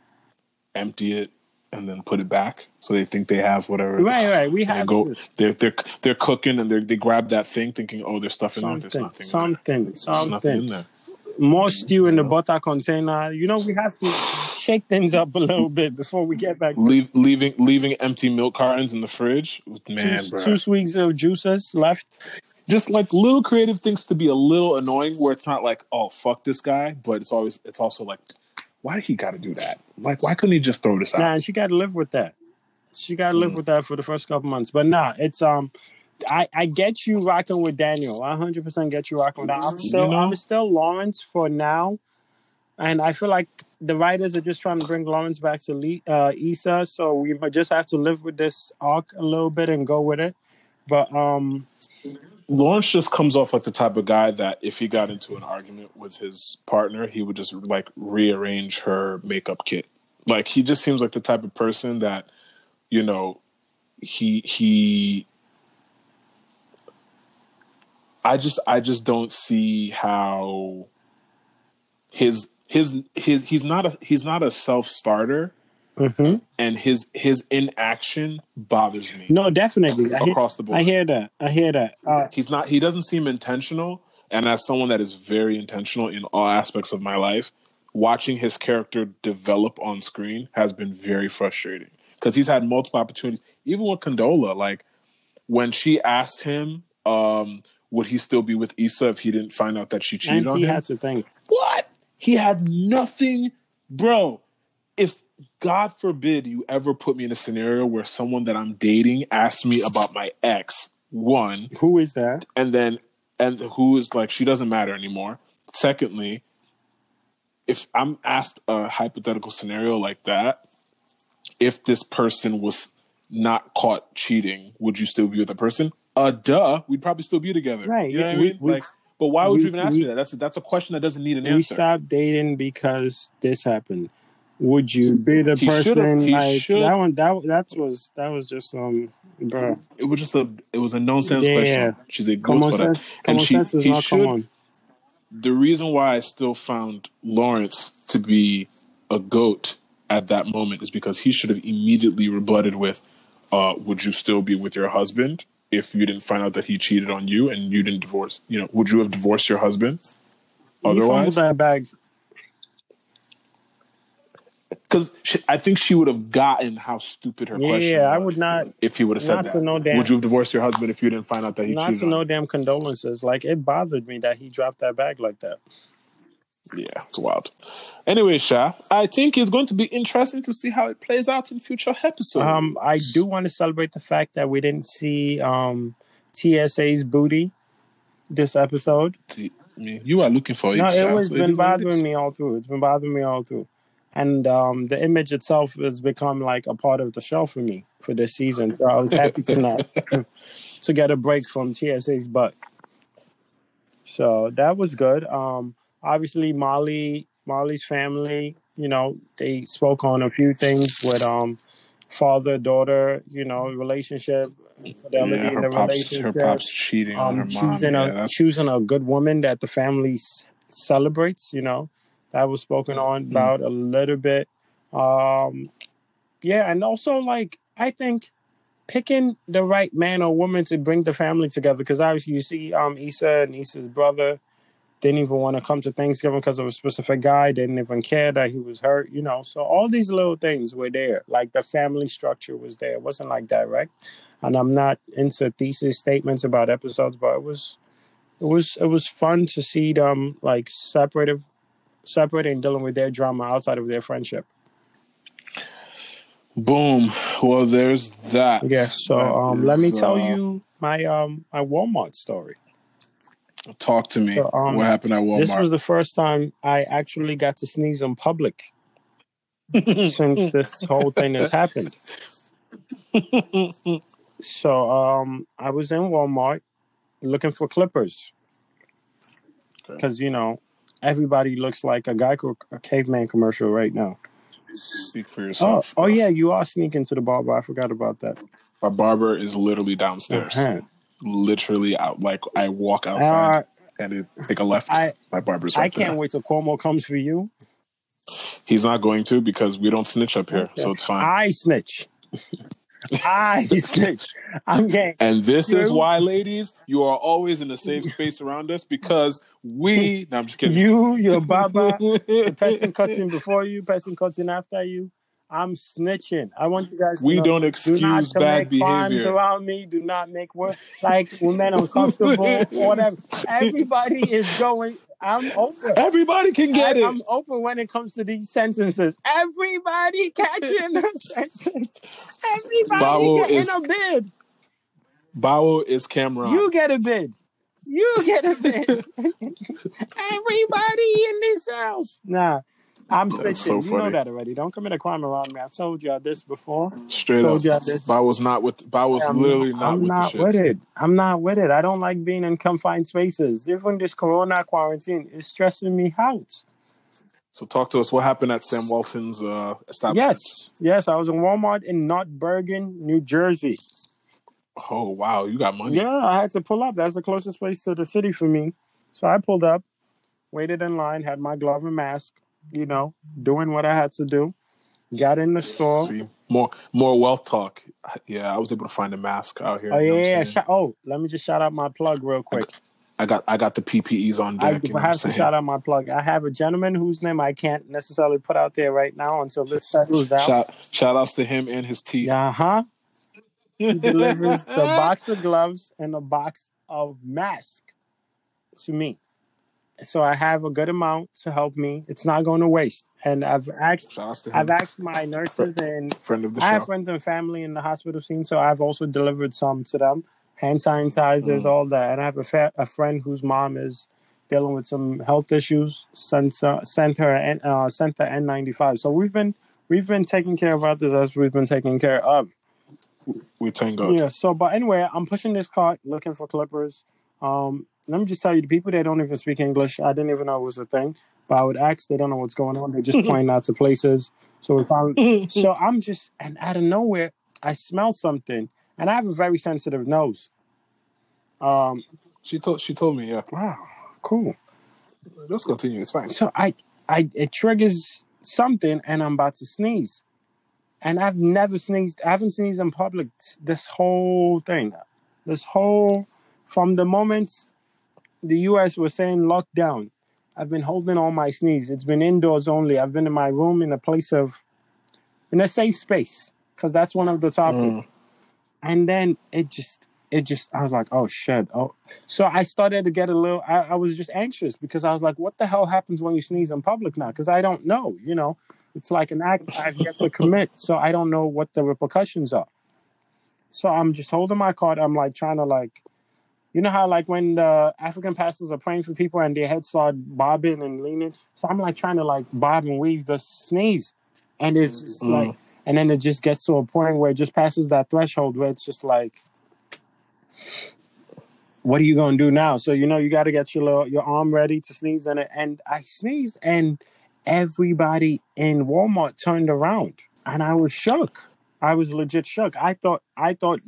empty it and then put it back, so they think they have whatever. Right. We have to. They're cooking and they grab that thing, thinking, oh, there's stuff in there. There's nothing. Something. There's nothing in there. More stew in the butter container. We have to shake things up a little bit before we get back. Leaving empty milk cartons in the fridge. Man, bro. 2 weeks of juices left. Just like little creative things to be a little annoying, where it's not like, oh, fuck this guy, but it's also like, why did he got to do that? Like, why couldn't he just throw this out? Nah, and she got to live with that. She got to live with that for the first couple months. But nah, it's I get you rocking with Daniel. I 100% get you rocking with that. I'm still Lawrence for now, and I feel like the writers are just trying to bring Lawrence back to Issa. So we might just have to live with this arc a little bit and go with it. But Lawrence just comes off like the type of guy that if he got into an argument with his partner, he would just like rearrange her makeup kit. Like he just seems like the type of person that, I just don't see how his he's not a self-starter. Mm-hmm. And his inaction bothers me. No, definitely across the board. I hear that. He doesn't seem intentional. And as someone that is very intentional in all aspects of my life, watching his character develop on screen has been very frustrating because he's had multiple opportunities. Even with Condola, like when she asked him, would he still be with Issa if he didn't find out that she cheated on him? And he had to think. What? He had nothing, bro. If God forbid you ever put me in a scenario where someone that I'm dating asks me about my ex, one, who is that? And who is like, she doesn't matter anymore. Secondly, if I'm asked a hypothetical scenario like that, if this person was not caught cheating, would you still be with the person? Duh, we'd probably still be together. Right. You know what I mean? But why would you even ask me that? That's a question that doesn't need an answer. We stopped dating because this happened. Would you be the person like that one? That was just bro. It was a nonsense question. She's a good for that. Common sense is not common. The reason why I still found Lawrence to be a goat at that moment is because he should have immediately rebutted with, "Would you still be with your husband if you didn't find out that he cheated on you and you didn't divorce? You know, would you have divorced your husband otherwise?" That bag. Because I think she would have gotten how stupid her question was. Yeah, I would not. If he would have said that. Would you have divorced your husband if you didn't find out that he cheated on you? Not to no damn condolences. Like, it bothered me that he dropped that bag like that. Yeah, it's wild. Anyway, Sha, I think it's going to be interesting to see how it plays out in future episodes. I do want to celebrate the fact that we didn't see TSA's booty this episode. You are looking for it. No, it's been bothering me all through. It's been bothering me all through. And the image itself has become like a part of the show for me for this season. So I was happy to get a break from TSA's butt. So that was good. Obviously, Molly's family, you know, they spoke on a few things with father-daughter, you know, relationship, fidelity in the relationship. Her pops cheating on her mom. Choosing a good woman that the family celebrates, you know. That was spoken on about a little bit. Yeah, and also, like, I think picking the right man or woman to bring the family together, because obviously you see Issa and Issa's brother didn't even want to come to Thanksgiving because of a specific guy, didn't even care that he was hurt, you know. So all these little things were there. Like, the family structure was there. It wasn't like direct. And I'm not into thesis statements about episodes, but it was fun to see them, like, separating and dealing with their drama outside of their friendship. Boom. Well, there's that. Yes. So let me tell you my Walmart story. Talk to me. So, what happened at Walmart? This was the first time I actually got to sneeze in public since this whole thing has happened. So I was in Walmart looking for clippers because, you know, everybody looks like a caveman commercial right now. Speak for yourself. Oh yeah, you are sneaking to the barber. I forgot about that. My barber is literally downstairs. Literally out. Like, I walk outside and take a left. My barber's right there. I can't wait till Cuomo comes for you. He's not going to, because we don't snitch up here, so it's fine. I snitch. I snitch. I'm getting. And this is why, ladies, you are always in a safe space around us, because we. No, I'm just kidding. Your baba, the person cuts in before you, person cuts in after you. I'm snitching. I want you guys to know, don't excuse bad behavior. Crimes around me. Do not make work like women uncomfortable or whatever. Everybody is going. I'm open. Everybody can get it. I'm open when it comes to these sentences. Everybody catching a sentence. Everybody getting a bid. BAWO is Cameron. You get a bid. Everybody in this house. Nah. I'm snitching. So you know that already. Don't commit a crime around me. I've told y'all this before. Straight up. BAWO's literally not with the shit. I'm not with it. I don't like being in confined spaces. Even this corona quarantine is stressing me out. So talk to us. What happened at Sam Walton's establishment? Yes. I was in Walmart in North Bergen, New Jersey. Oh, wow. You got money. Yeah, I had to pull up. That's the closest place to the city for me. So I pulled up, waited in line, had my glove and mask, doing what I had to do. Got in the store. See, more wealth talk. Yeah, I was able to find a mask out here. Oh yeah. Let me just shout out my plug real quick. I got the PPEs on deck. I have to shout out my plug. I have a gentleman whose name I can't necessarily put out there right now until this settles down. Shout outs to him and his teeth. He delivers the box of gloves and a box of masks to me. So I have a good amount to help me. It's not going to waste. And I've asked my nurses and I have friends and family in the hospital scene, so I've also delivered some to them. Hand sanitizers, all that. And I have a friend whose mom is dealing with some health issues. Sent her N95. So we've been taking care of others as we've been taking care of. We thank God. Yeah. So, but anyway, I'm pushing this cart, looking for clippers. Let me just tell you, the people that don't even speak English, I didn't even know it was a thing. But I would ask, they don't know what's going on. They just point out to places. So we found. So I'm just, and out of nowhere, I smell something, and I have a very sensitive nose. She told me, yeah. Wow, cool. Just continue. It's fine. So it triggers something, and I'm about to sneeze, and I've never sneezed. I haven't sneezed in public this whole thing. From the moment the U.S. was saying lockdown, I've been holding all my sneeze. It's been indoors only. I've been in my room in a safe space, because that's one of the topics. And then it just, I was like, oh shit. Oh, so I started to get a little, I was just anxious, because I was like, what the hell happens when you sneeze in public now? Because I don't know, it's like an act I've yet to commit. So I don't know what the repercussions are. So I'm just holding my card. I'm like trying to you know how like when the African pastors are praying for people and their heads start bobbing and leaning? So I'm like trying to like bob and weave the sneeze. And it's just like, and then it just gets to a point where it just passes that threshold where it's just like, what are you going to do now? So, you got to get your arm ready to sneeze. And I sneezed, and everybody in Walmart turned around, and I was shook. I was legit shook. I thought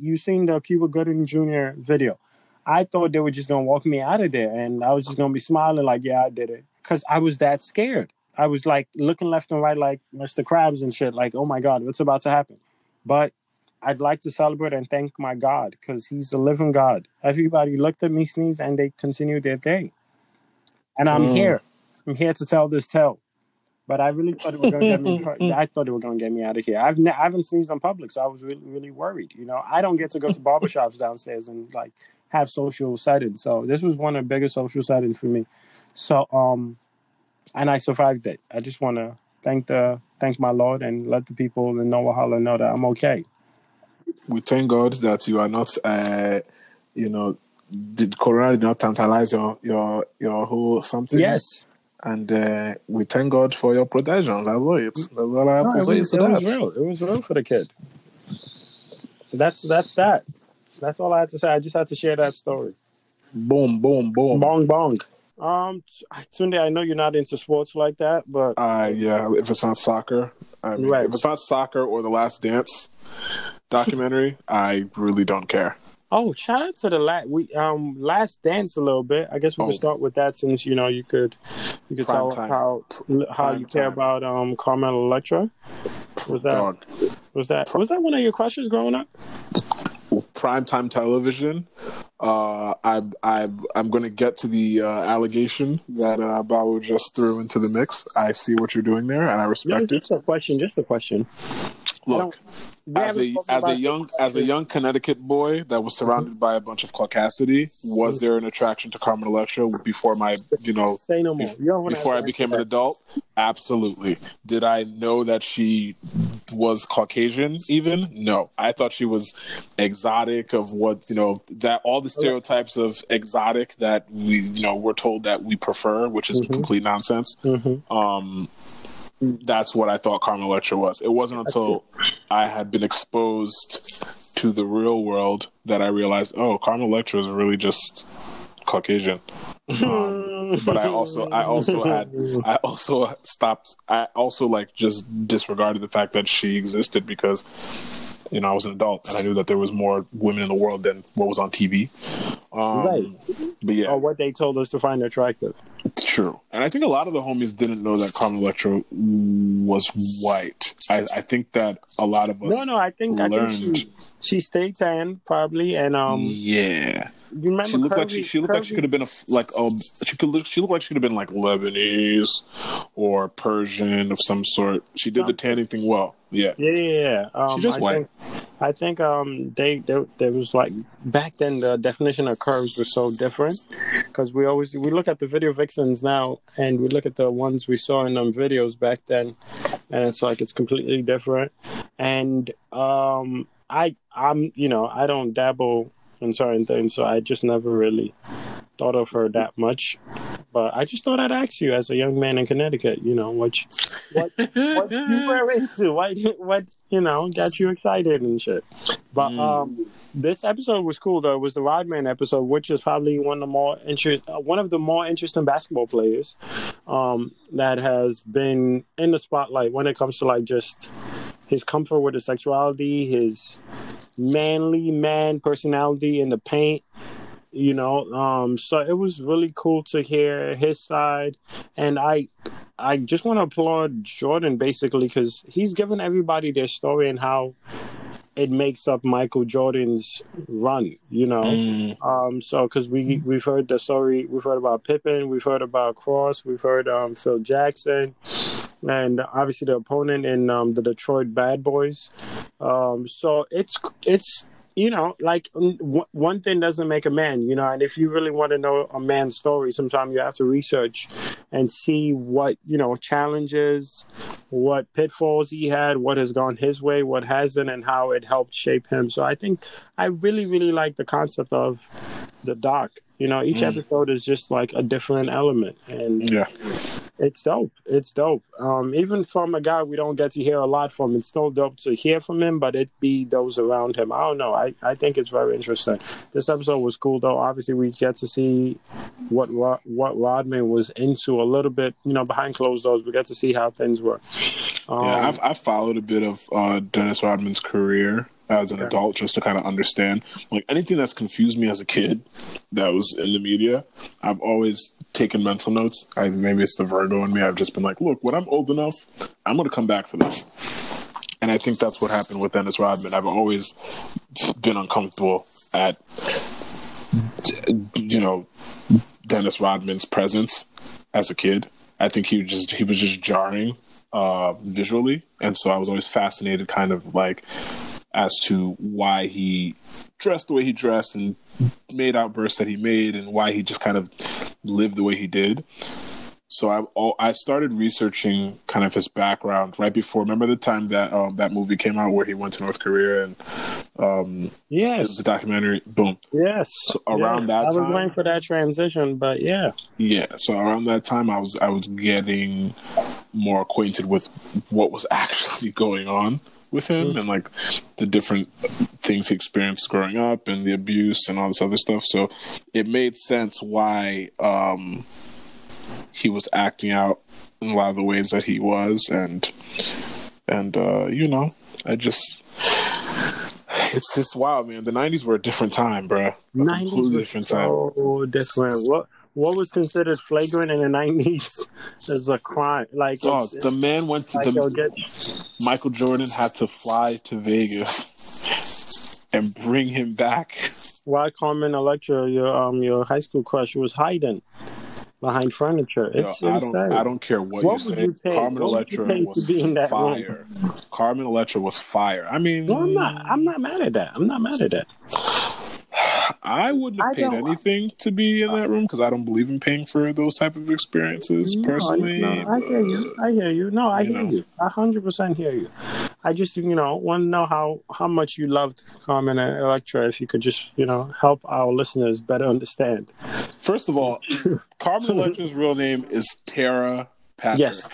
you seen the Cuba Gooding Jr. video. I thought they were just going to walk me out of there, and I was just going to be smiling like, yeah, I did it. Because I was that scared. I was like looking left and right like Mr. Krabs and shit, like, oh my God, what's about to happen? But I'd like to celebrate and thank my God, because he's a living God. Everybody looked at me sneeze and they continued their day. And I'm here. I'm here to tell this tale. But I really thought it was going to get me. I thought it was going to get me out of here. I haven't sneezed in public, so I was really, really worried. I don't get to go to barbershops downstairs and like have social settings. So this was one of the biggest social settings for me. So and I survived it. I just want to thank my Lord and let the people in Wahala know that I'm okay. We thank God that you are not, did Corona did not tantalize your whole something. Yes. And we thank God for your protection. That's all I have to say. It was real. It was real for the kid. That's that. That's all I had to say. I just had to share that story. Boom, boom, boom. Bong, bong. Tunde, I know you're not into sports like that, but yeah, if it's not soccer, right. If it's not soccer or The Last Dance documentary, I really don't care. Oh, shout out to the Last Dance a little bit. I guess we could start with that, since you could tell how you care about Carmel Electra. Was that one of your crushes growing up? Primetime television. I'm going to get to the allegation that BAWO just threw into the mix. I see what you're doing there, and I respect it. Just a question. Look, as a young Connecticut boy that was surrounded by a bunch of caucasity, was there an attraction to Carmen Electra before my, say no more. Before I became an adult? Absolutely. Did I know that she was Caucasian even? No. I thought she was exotic of what, that all the stereotypes of exotic that we're told that we prefer, which is complete nonsense. That's what I thought Carmen Electra was. It wasn't until I had been exposed to the real world that I realized, Carmen Electra is really just Caucasian. But I also just disregarded the fact that she existed, because I was an adult and I knew that there was more women in the world than what was on TV. Right. But yeah. Or what they told us to find attractive. True. And I think a lot of the homies didn't know that Carmen Electra was white. I think that a lot of us I think she stayed tan probably, and yeah. You remember she looked like she looked like she could have been she looked like she could have been like Lebanese or Persian of some sort. She did the tanning thing well. Yeah. She's just white. I think there was like back then the definition of curves was so different because we look at the video vixens now and we look at the ones we saw in them videos back then, and it's like it's completely different. And I'm I don't dabble in certain things, so I just never really thought of her that much. But I just thought I'd ask you, as a young man in Connecticut, what you were into, what got you excited and shit. But this episode was cool though. It was the Rodman episode, which is probably one of the more interesting basketball players that has been in the spotlight when it comes to like just his comfort with his sexuality, his manly man personality in the paint. So it was really cool to hear his side, and I just want to applaud Jordan basically because he's given everybody their story and how it makes up Michael Jordan's run, So because we've heard the story, we've heard about Pippen, we've heard about Cross, we've heard Phil Jackson, and obviously the opponent in the Detroit Bad Boys. So it's like one thing doesn't make a man, and if you really want to know a man's story, sometimes you have to research and see what, challenges, what pitfalls he had, what has gone his way, what hasn't, and how it helped shape him. So I think I really, really like the concept of the doc. Each episode is just like a different element. And it's dope. It's dope. Even from a guy we don't get to hear a lot from, it's still dope to hear from him, but it be those around him. I don't know. I think it's very interesting. This episode was cool, though. Obviously, we get to see what Rodman was into a little bit, behind closed doors. We get to see how things were. I've followed a bit of Dennis Rodman's career as an adult just to kind of understand. Like anything that's confused me as a kid that was in the media, I've always taken mental notes. Maybe it's the Virgo in me. I've just been like, look, when I'm old enough, I'm going to come back to this. And I think that's what happened with Dennis Rodman. I've always been uncomfortable at, Dennis Rodman's presence as a kid. I think he was just jarring visually. And so I was always fascinated kind of like as to why he dressed the way he dressed and made outbursts that he made and why he just kind of lived the way he did. So I started researching kind of his background right before. Remember the time that that movie came out where he went to North Korea and yes, the documentary, boom. Yes. So around that time, I was waiting for that transition, but yeah. So around that time, I was getting more acquainted with what was actually going on with him and like the different things he experienced growing up and the abuse and all this other stuff. So it made sense why he was acting out in a lot of the ways that he was, and it's just wild, man. The 90s were a different time, bro. 90s was so different. What was considered flagrant in the 90s is a crime. Like, the man went to Michael Jordan had to fly to Vegas and bring him back. While Carmen Electra, your high school crush, was hiding behind furniture. It's insane. I don't care what you say. Carmen Electra was fire. Carmen Electra was fire. I mean, I'm not mad at that. I wouldn't have paid anything to be in that room because I don't believe in paying for those type of experiences personally. No, I hear you. No, I hear you. I 100% hear you. I just, want to know how much you loved Carmen and Electra. If you could just, help our listeners better understand. First of all, Carmen Electra's real name is Tara Patrick. Yes,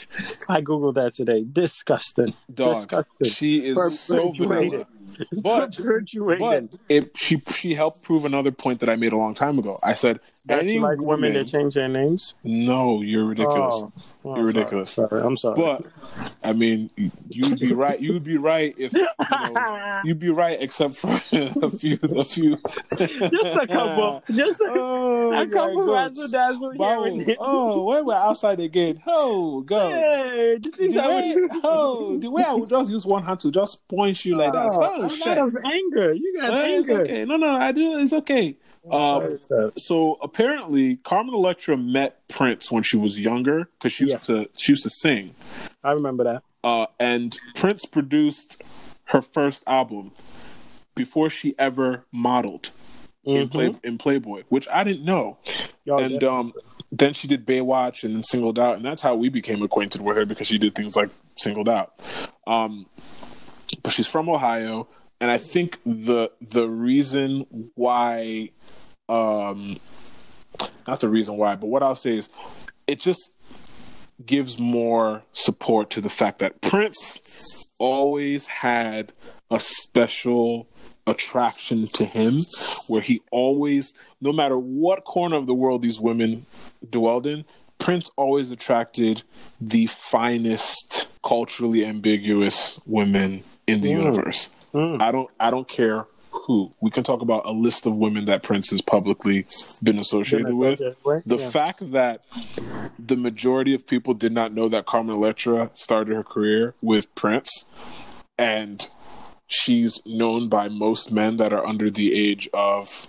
I googled that today. Disgusting. Dog. Disgusting. She is so vanilla. But she helped prove another point that I made a long time ago. I said that any you like women that woman change their names. No, you're ridiculous. You're ridiculous. Sorry, I'm sorry. But I mean, you'd be right. You'd be right if you'd be right, except for a few. Just a couple. Just a couple razzle dazzle here and there. Oh, when we're outside again, go. Hey, the way I would just use one hand to just point you like that. Oh, a shit. lot of anger. You got anger. It's okay. No, I do. It's okay. So apparently, Carmen Electra met Prince when she was younger because she used to sing. I remember that. And Prince produced her first album before she ever modeled in Playboy, which I didn't know. Then she did Baywatch and then Singled Out, and that's how we became acquainted with her because she did things like Singled Out. But she's from Ohio, and I think the reason why, not the reason why, but what I'll say is it just gives more support to the fact that Prince always had a special attraction to him, where he always, no matter what corner of the world these women dwelled in, Prince always attracted the finest, culturally ambiguous women in the universe. I don't care who. We can talk about a list of women that Prince has publicly been associated with. The fact that the majority of people did not know that Carmen Electra started her career with Prince, and she's known by most men that are under the age of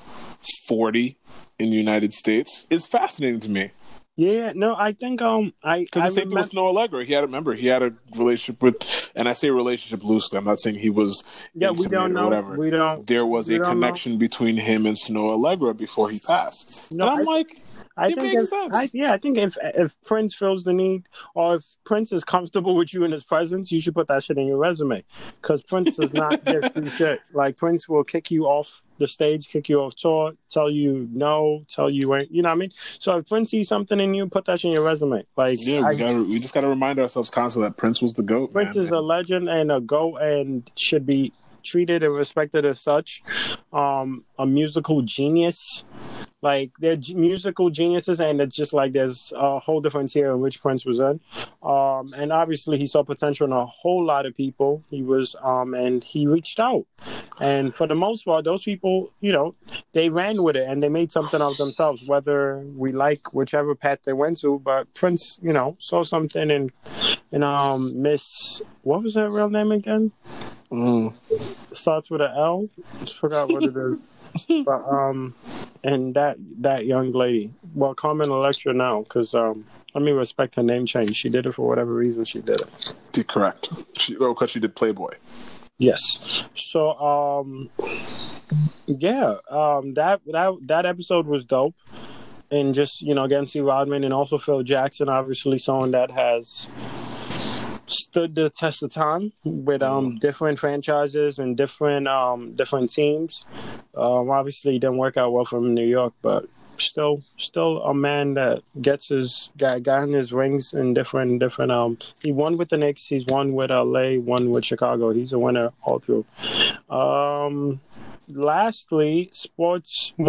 40 in the United States is fascinating to me. Yeah, no, I think because the same thing with Snow Allegra. He had a relationship with, and I say relationship loosely. I'm not saying he was we don't know. Whatever. There was a connection between him and Snow Allegra before he passed. No, and I'm like, it makes sense. I think if Prince feels the need, or if Prince is comfortable with you in his presence, you should put that shit in your resume. Because Prince does not give free shit. Like, Prince will kick you off the stage, kick you off tour, tell you no, tell you ain't. You know what I mean? So if Prince sees something in you, put that shit in your resume. Like, we just gotta remind ourselves constantly that Prince was the GOAT. Prince is a legend and a GOAT and should be treated and respected as such. A musical genius. Like, they're musical geniuses, and it's just like there's a whole different tier in which Prince was in. And obviously he saw potential in a whole lot of people. He was, and he reached out. And for the most part, those people, they ran with it and they made something of themselves, whether we like whichever path they went to. But Prince, saw something in Miss, what was her real name again? Starts with an L. I forgot what it is. But and that young lady, well, Carmen Electra now, because let me respect her name change. She did it for whatever reason she did it. Correct. Because she did Playboy. Yes. So that episode was dope, and just getting to see Rodman and also Phil Jackson, obviously someone that has stood the test of time with different franchises and different teams. Obviously, it didn't work out well for him in New York, but still a man that gotten his rings in different. He won with the Knicks. He's won with LA. Won with Chicago. He's a winner all through. Lastly, more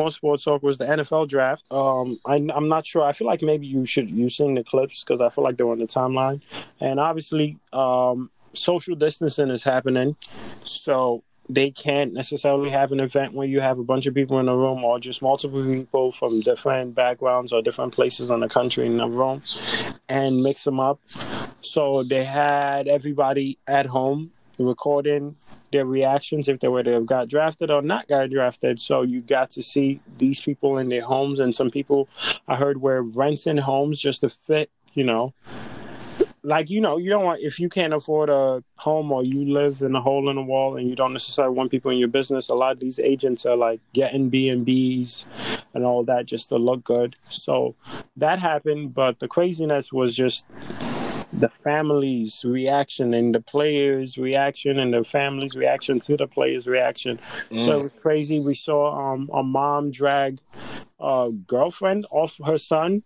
sports talk was the NFL draft. I'm not sure. I feel like maybe you've seen the clips because I feel like they were on the timeline. And obviously, social distancing is happening, so they can't necessarily have an event where you have a bunch of people in a room or just multiple people from different backgrounds or different places in the country in a room and mix them up. So they had everybody at home recording their reactions if they were to have got drafted or not got drafted. So you got to see these people in their homes, and some people I heard were renting homes just to fit, like, you don't want, if you can't afford a home or you live in a hole in the wall and you don't necessarily want people in your business, a lot of these agents are like getting B&Bs and all that just to look good. So that happened, but the craziness was just the family's reaction and the players' reaction and the family's reaction to the players' reaction. So it was crazy. We saw a mom drag a girlfriend off her son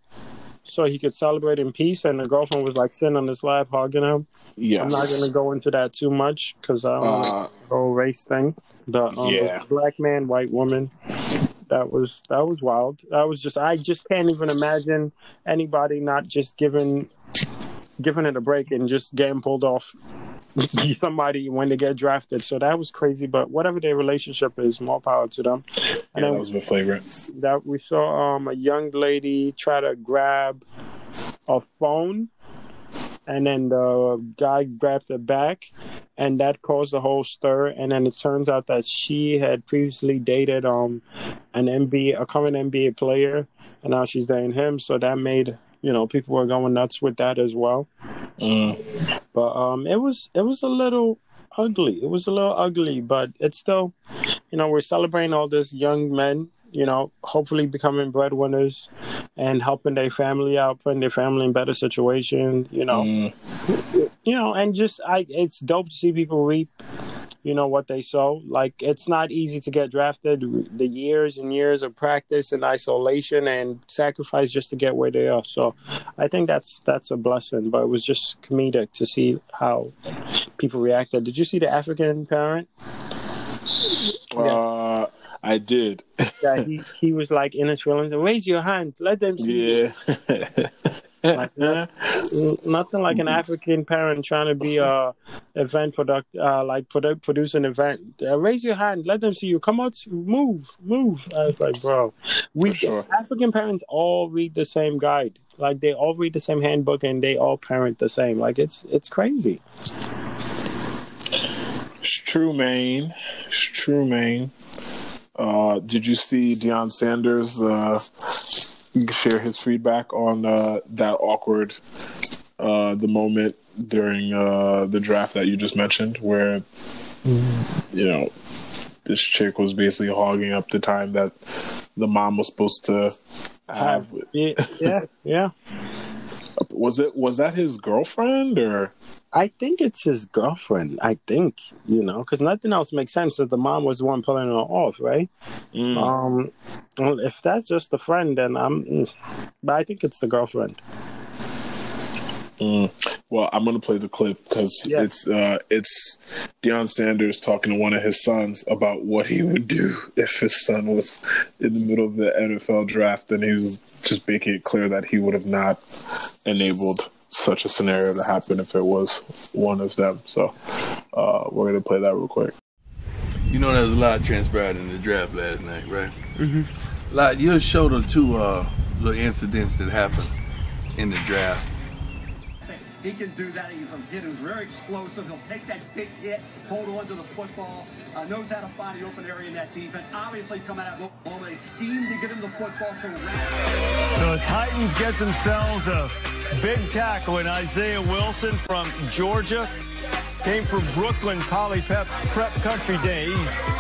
so he could celebrate in peace, and the girlfriend was like sitting on his lap hugging him. Yes. I'm not gonna go into that too much because I don't want the whole race thing. But black man, white woman. That was wild. I just can't even imagine anybody not just giving it a break and just getting pulled off somebody when they get drafted. So that was crazy. But whatever their relationship is, more power to them. And that was my favorite. That we saw a young lady try to grab a phone, and then the guy grabbed it back, and that caused a whole stir. And then it turns out that she had previously dated a current NBA player, and now she's dating him. So that made people were going nuts with that as well. But it was a little ugly. It was a little ugly, but it's still, we're celebrating all these young men, hopefully becoming breadwinners and helping their family out, putting their family in better situation, and just it's dope to see people reap, what they sow. Like, it's not easy to get drafted. The years and years of practice and isolation and sacrifice just to get where they are. So I think that's a blessing, but it was just comedic to see how people reacted. Did you see the African parent? I did. Yeah, he was like in his feelings. Raise your hand. Let them see. Yeah. Nothing like an African parent trying to be produce an event. Raise your hand. Let them see you. Come out. Move. I was like, bro, African parents all read the same guide. Like, they all read the same handbook and they all parent the same. Like, it's crazy. It's true, man. Did you see Deion Sanders share his feedback on that awkward the moment during the draft that you just mentioned, where this chick was basically hogging up the time that the mom was supposed to have? Yeah. Was that his girlfriend, or? I think it's his girlfriend. I think, because nothing else makes sense if the mom was the one pulling her off, right? If that's just the friend, then but I think it's the girlfriend. Well, I'm going to play the clip because it's Deion Sanders talking to one of his sons about what he would do if his son was in the middle of the NFL draft, and he was just making it clear that he would have not enabled such a scenario to happen if it was one of them. So we're going to play that real quick. There was a lot transpired in the draft last night, right? Mm-hmm. Like, you'll show the two little incidents that happened in the draft. He can do that. He's a kid who's very explosive. He'll take that big hit, hold on to the football, knows how to find the open area in that defense. Obviously coming out all they scheme to get him the football. So the Titans get themselves a big tackle in Isaiah Wilson from Georgia. Came from Brooklyn Poly Prep Country Day.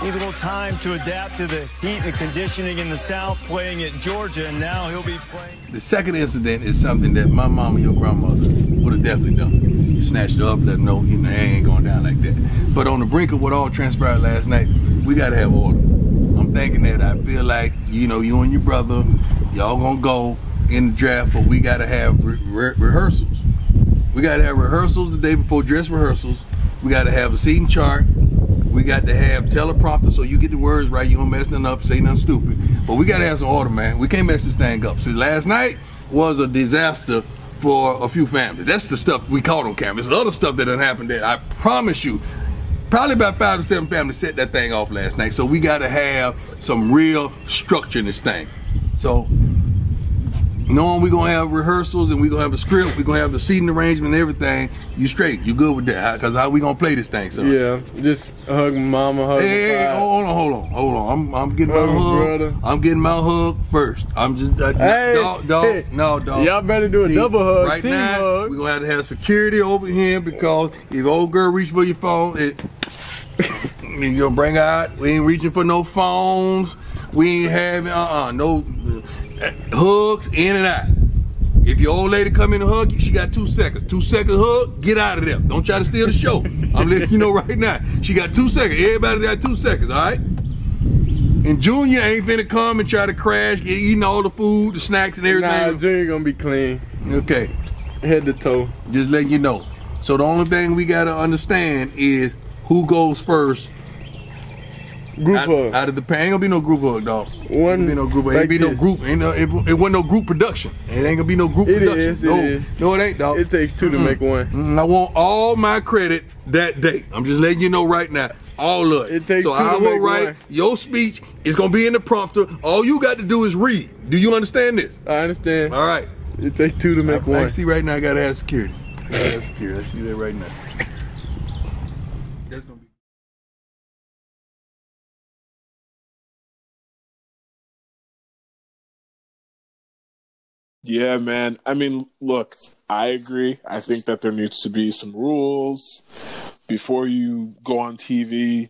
Need a little time to adapt to the heat and conditioning in the South, playing at Georgia, and now he'll be playing. The second incident is something that my mama, your grandmother, would have definitely done. You snatched her up, let her know, it ain't going down like that. But on the brink of what all transpired last night, we got to have order. I'm thinking that I feel like, you and your brother, y'all going to go in the draft, but we got to have rehearsals. We got to have rehearsals the day before, dress rehearsals. We got to have a seating chart. We got to have teleprompter so you get the words right. You don't mess nothing up, say nothing stupid. But we got to have some order, man. We can't mess this thing up. See, last night was a disaster for a few families. That's the stuff we caught on camera. There's other stuff that done happened that I promise you, probably about 5 to 7 families set that thing off last night. So we got to have some real structure in this thing. So knowing we're going to have rehearsals and we're going to have a script, we're going to have the seating arrangement and everything, you straight. You good with that? Because how we going to play this thing, son? Yeah, just hug mama, hug Hey, hold on. I'm getting my hug. Brother. I'm getting my hug first. I'm just, dog. Y'all better do a double hug, right team now, hug. we're going to have security over here because if old girl reach for your phone, you're going to bring her out. We ain't reaching for no phones. We ain't having, no hugs in and out. If your old lady come in and hug you, she got 2 seconds. 2 second hug, get out of there. Don't try to steal the show. I'm letting you know right now. She got 2 seconds. Everybody got 2 seconds, all right? And Junior ain't finna come and try to crash, eating all the food, the snacks and everything. Nah, Junior gonna be clean. Okay. Head to toe. Just letting you know. So the only thing we gotta understand is who goes first. Group hug. Out of the pain, ain't gonna be no group hug, dog. One. Ain't gonna be no group. Like ain't be no group. It wasn't no group production. It ain't gonna be no group production. It is. No, it ain't, dog. It takes two to make one. I want all my credit that day. I'm just letting you know right now. All of it. It takes so two to I will make write one. your speech. It's gonna be in the prompter. All you got to do is read. Do you understand this? I understand. All right. It takes two to make one. I see right now. I gotta have security. I see that right now. That's gonna be. Yeah, man. I mean, look, I agree. I think that there needs to be some rules before you go on TV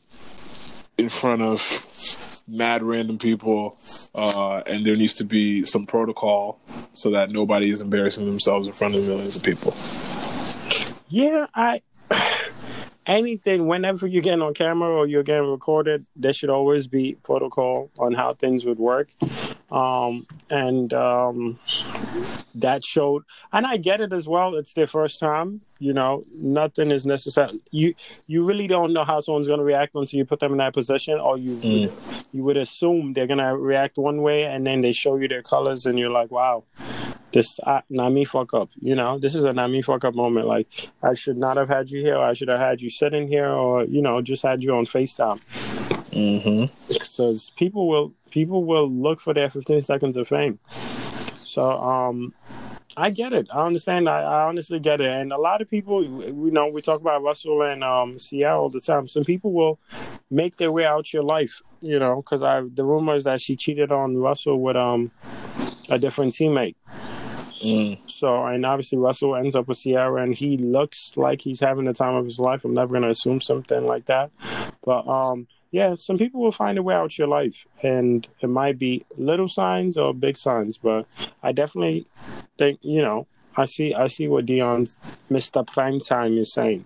in front of mad random people, and there needs to be some protocol so that nobody is embarrassing themselves in front of millions of people. Yeah, anything, whenever you're getting on camera or you're getting recorded, there should always be protocol on how things would work. That showed, and I get it as well. It's their first time, nothing is necessary. You really don't know how someone's going to react until you put them in that position, or you would assume they're going to react one way, and then they show you their colors and you're like, wow, this not me fuck up. This is a not me fuck up moment. Like, I should not have had you here, or I should have had you sitting here, or just had you on FaceTime. Because people will look for their 15 seconds of fame. So I get it. I understand. I honestly get it. And a lot of people, we talk about Russell and Sierra all the time. Some people will make their way out your life, because the rumor is that she cheated on Russell with a different teammate. So, and obviously Russell ends up with Sierra, and he looks like he's having the time of his life. I'm never going to assume something like that. But yeah, some people will find a way out your life, and it might be little signs or big signs. But I definitely think, I see what Deion, Mr. Primetime, is saying.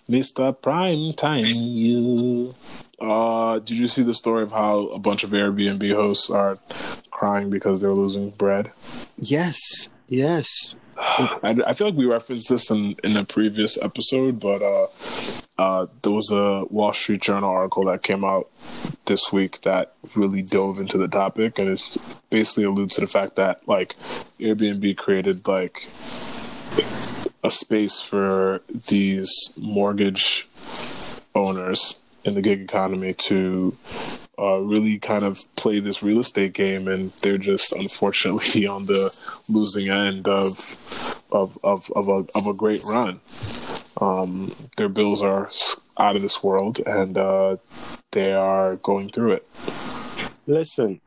Mr. Primetime, you. Did you see the story of how a bunch of Airbnb hosts are crying because they're losing bread? Yes. I feel like we referenced this in a previous episode, but there was a Wall Street Journal article that came out this week that really dove into the topic, and it basically alludes to the fact that Airbnb created a space for these mortgage owners in the gig economy to really kind of play this real estate game, and they're just unfortunately on the losing end of a great run. Their bills are out of this world, and they are going through it. Listen,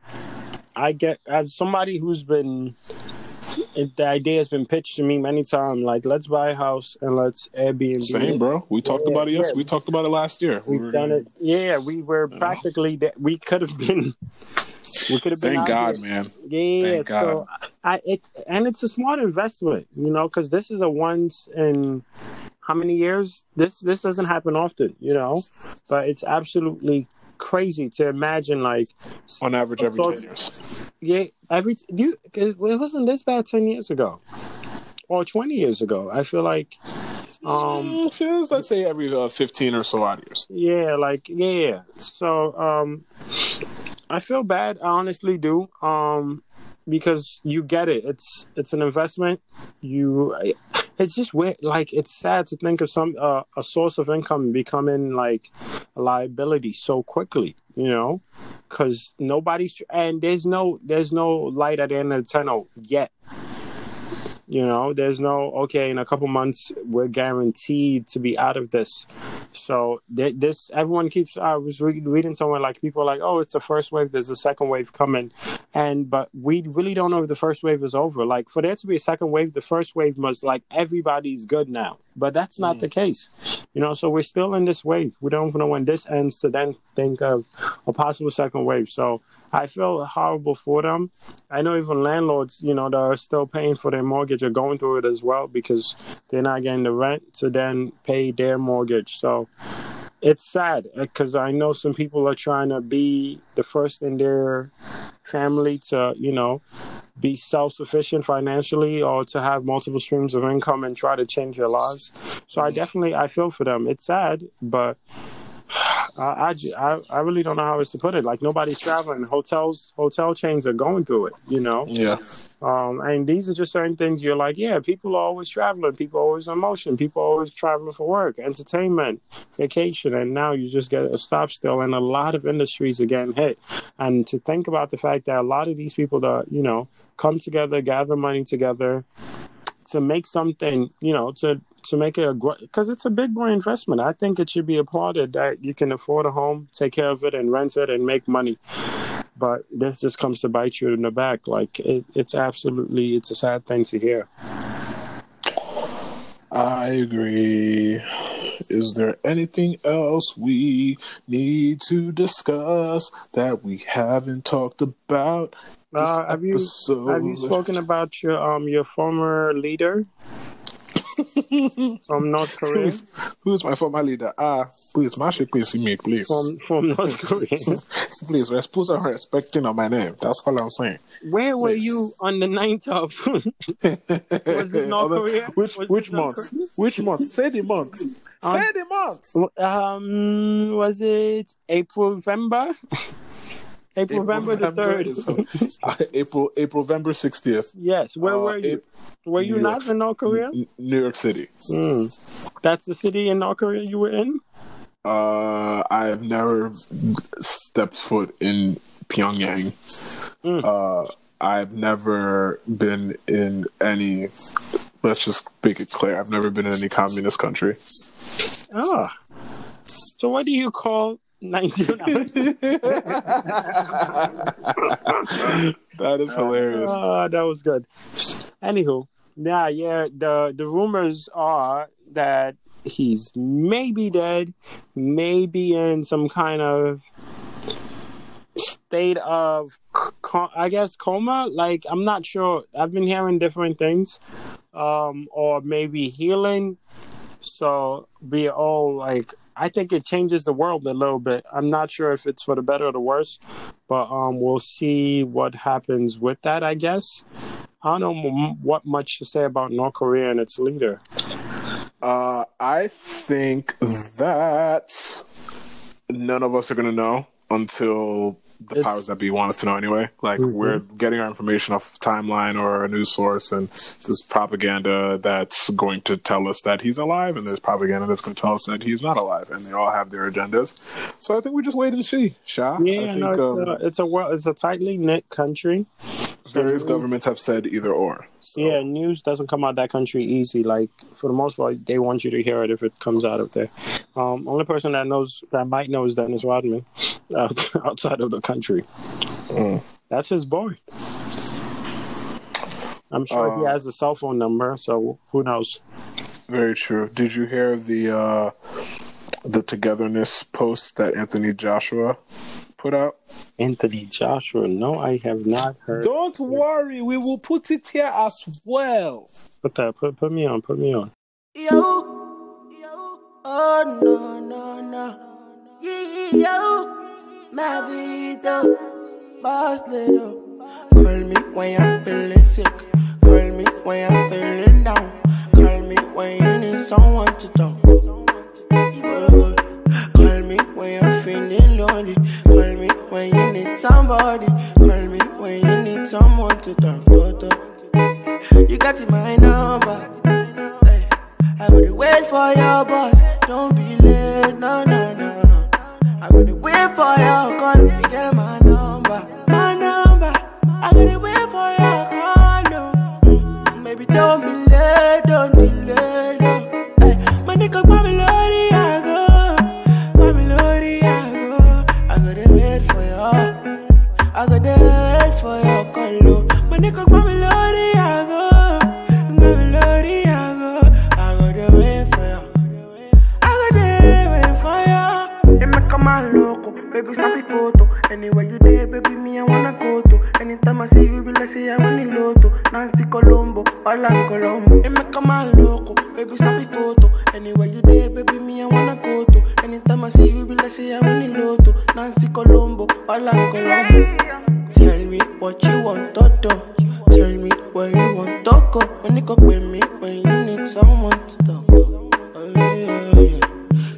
as somebody who's been, the idea has been pitched to me many times, let's buy a house and let's Airbnb. Same, bro. We talked about it. Yes, we talked about it last year. We've done it. Yeah, we were practically. We could have been. We could have been. Thank God, man. Yeah. Thank God. So it's a smart investment, because this is a once in how many years? This doesn't happen often, but it's absolutely crazy to imagine, on average every 10 years. Yeah, it wasn't this bad 10 years ago or 20 years ago. I feel like let's say every 15 or so odd years. Yeah, so I feel bad, I honestly do, because you get it. It's an investment. It's just weird. It's sad to think of a source of income becoming a liability so quickly, because and there's no light at the end of the tunnel yet. There's okay, in a couple months we're guaranteed to be out of this. So this, everyone keeps, I was reading somewhere people are like, oh, it's a first wave, there's a second wave coming. But we really don't know if the first wave is over. For there to be a second wave, the first wave must everybody's good now. But that's not the case. So we're still in this wave. We don't know when this ends to then think of a possible second wave. So I feel horrible for them. I know even landlords, that are still paying for their mortgage are going through it as well, because they're not getting the rent to then pay their mortgage. So It's sad because I know some people are trying to be the first in their family to, be self-sufficient financially or to have multiple streams of income and try to change their lives. So I feel for them. It's sad, but I really don't know how else to put it. Like, nobody's traveling. Hotel chains are going through it, Yeah. And these are just certain things you're like, yeah, people are always traveling. People are always on motion. People are always traveling for work, entertainment, vacation. And now you just get a stop still. And a lot of industries are getting hit. And to think about the fact that a lot of these people that, come together, gather money together to make something, to make it because it's a big boy investment. I think it should be applauded that you can afford a home, take care of it, and rent it and make money. But this just comes to bite you in the back. Like, it's a sad thing to hear. I agree. Is there anything else we need to discuss that we haven't talked about? Have you spoken about your former leader from North Korea? Who's my former leader? Please, please. From North Korea. Please, put some respecting on my name. That's all I'm saying. Where were you on the 9th of? Was it North Korea? Which month? Which month? Say the month. Say the month. Was it April, November? November the 3rd. April, November 60th. Yes. Where were you? Were you not in North Korea? New York City. That's the city in North Korea you were in? I have never stepped foot in Pyongyang. I've never been in any, let's just make it clear, I've never been in any communist country. So what do you call 19 hours? That is hilarious. That was good. Anywho, the rumors are that he's maybe dead, maybe in some kind of state of, coma. Like, I'm not sure. I've been hearing different things, or maybe healing. So I think it changes the world a little bit. I'm not sure if it's for the better or the worse, but we'll see what happens with that, I guess. I don't know what much to say about North Korea and its leader. I think that none of us are going to know until the powers that be want us to know anyway. Like, we're getting our information off timeline or a news source, and there's propaganda that's going to tell us that he's alive, and there's propaganda that's going to tell us that he's not alive, and they all have their agendas. So I think we just wait and see, Sha. Yeah, it's a tightly knit country. Various governments have said either or. So. Yeah, news doesn't come out of that country easy. Like, for the most part, they want you to hear it if it comes out of there. Only person that might know is Dennis Rodman outside of the country. That's his boy. I'm sure he has a cell phone number, so who knows? Very true. Did you hear the togetherness post that Anthony Joshua put out? Anthony Joshua? No, I have not heard. Don't worry, we will put it here as well. Put me on. Yo, oh no. Yo, my vida, boss little. Call me when you're feeling sick. Call me when you're feeling down. Call me when you need someone to talk. Call me when you're feeling lonely. Call me when you need somebody. Call me when you need someone to talk to. You got my number. Hey, I would wait for your boss. Don't be late, no. I would wait for your call. You get my number. I would wait for your call. No. Baby, don't be late, don't delay. No. Hey, my nigga, my melody, I go. I gotta wait for your call. My nigga, my melody, I go. I gotta wait for you. They make a man loco, baby, stop it, photo. Anywhere you there, baby, me I wanna go to. Anytime I see you, be like say I want the lotto. Nancy Colombo, Alan Colombo. And make a man loco, baby, stop the photo. Anywhere you there, baby, me I wanna go to. Anytime I see you, be like say I want the lotto. Nancy Colombo, Alan Colombo. Tell me what you want, Toto. Tell me where you want to go. When you go with me, when you need someone to talk to. Oh yeah.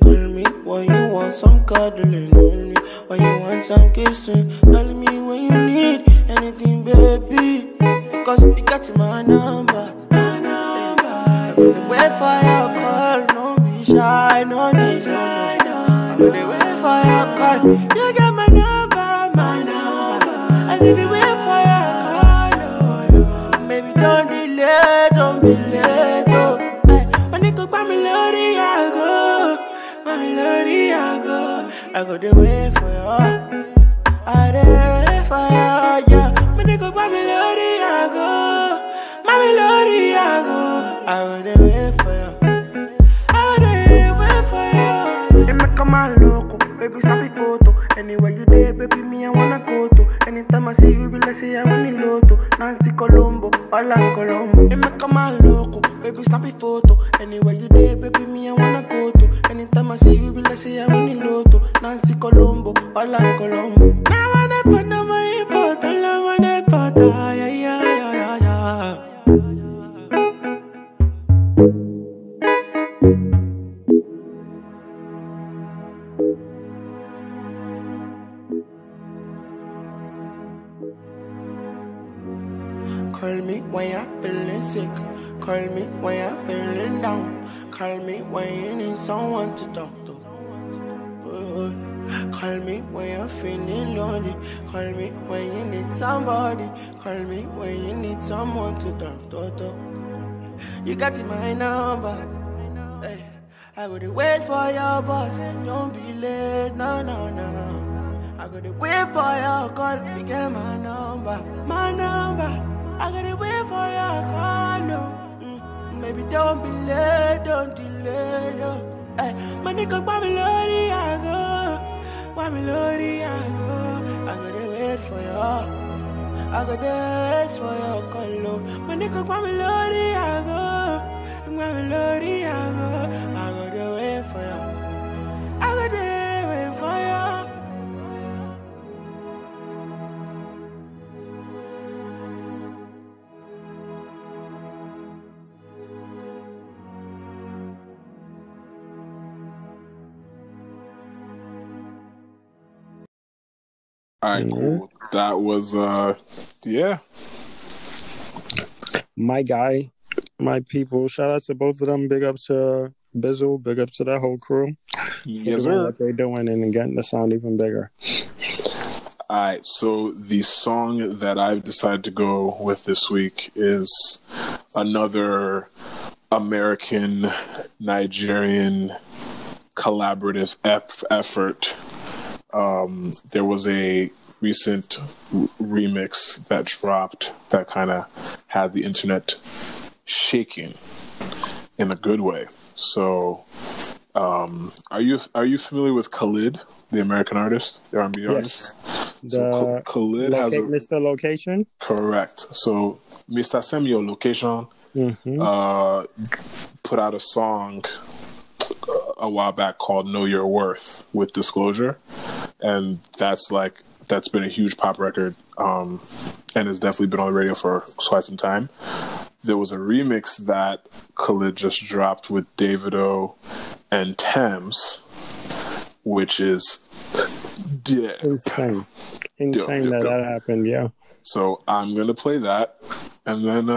Call me when you want some cuddling. When you want some kissing. Tell me when you need anything, baby. Because you got my number. My number. I'm gonna wait for your call. No be shy, no be shy. I'm gonna wait for your call. You got my number, my number. I'm gonna wait for your call. Baby, don't delay, don't be late. Oh, hey, when you go by me, Lodi, I go. By me, Lodi, I go. I go the way for you. I there for you, yeah. When you go by me, Lodi, I go. By me, Lodi, I go. I go the way for you. I go the way for you. You make a man loco, baby, stop the photo. Anywhere you there, baby, me I wanna go to. Anytime I see you, be like say I want the lotto. Nancy Colombo, Alan Colombo. You make a man loco, baby, stop the photo. Anywhere you there, baby, me I wanna go to. Anytime I see you, be like say I want the lotto. Nancy Colombo, Alan Colombo. Now I never know my important, now I never die, yeah. Call me when you're feeling sick. Call me when you're feeling down. Call me when you need someone to talk to. Call me when you're feeling lonely. Call me when you need somebody. Call me when you need someone to talk to. You got my number. Hey, I gotta wait for your bus. Don't be late, no. I gotta wait for your call. You get my number. I gotta wait for your call, no. Baby, don't be late, don't delay, no. Hey, my nigga, by me, Lodi, I go. By me, Lodi, I go. I gotta wait for you. I gotta wait for your call, no. My nigga, by me, Lodi, I go. By me, Lodi, I go. I gotta wait for you. I gotta wait for you. All right, cool. That was, yeah. My guy, my people. Shout out to both of them. Big up to Bizzle. Big up to that whole crew. Yes, sir. What they're doing and getting the sound even bigger. All right, so the song that I've decided to go with this week is another American Nigerian collaborative effort. There was a recent remix that dropped that kind of had the internet shaking in a good way. So, are you familiar with Khalid, the American artist, the R&B artist? So Khalid has Mr. Location. Correct. So Mr. Samuel Location put out a song a while back called Know Your Worth with Disclosure, and that's been a huge pop record, and has definitely been on the radio for quite some time. There was a remix that Khalid just dropped with Davido and Tinz, which is insane that happened. Yeah. So I'm gonna play that, and then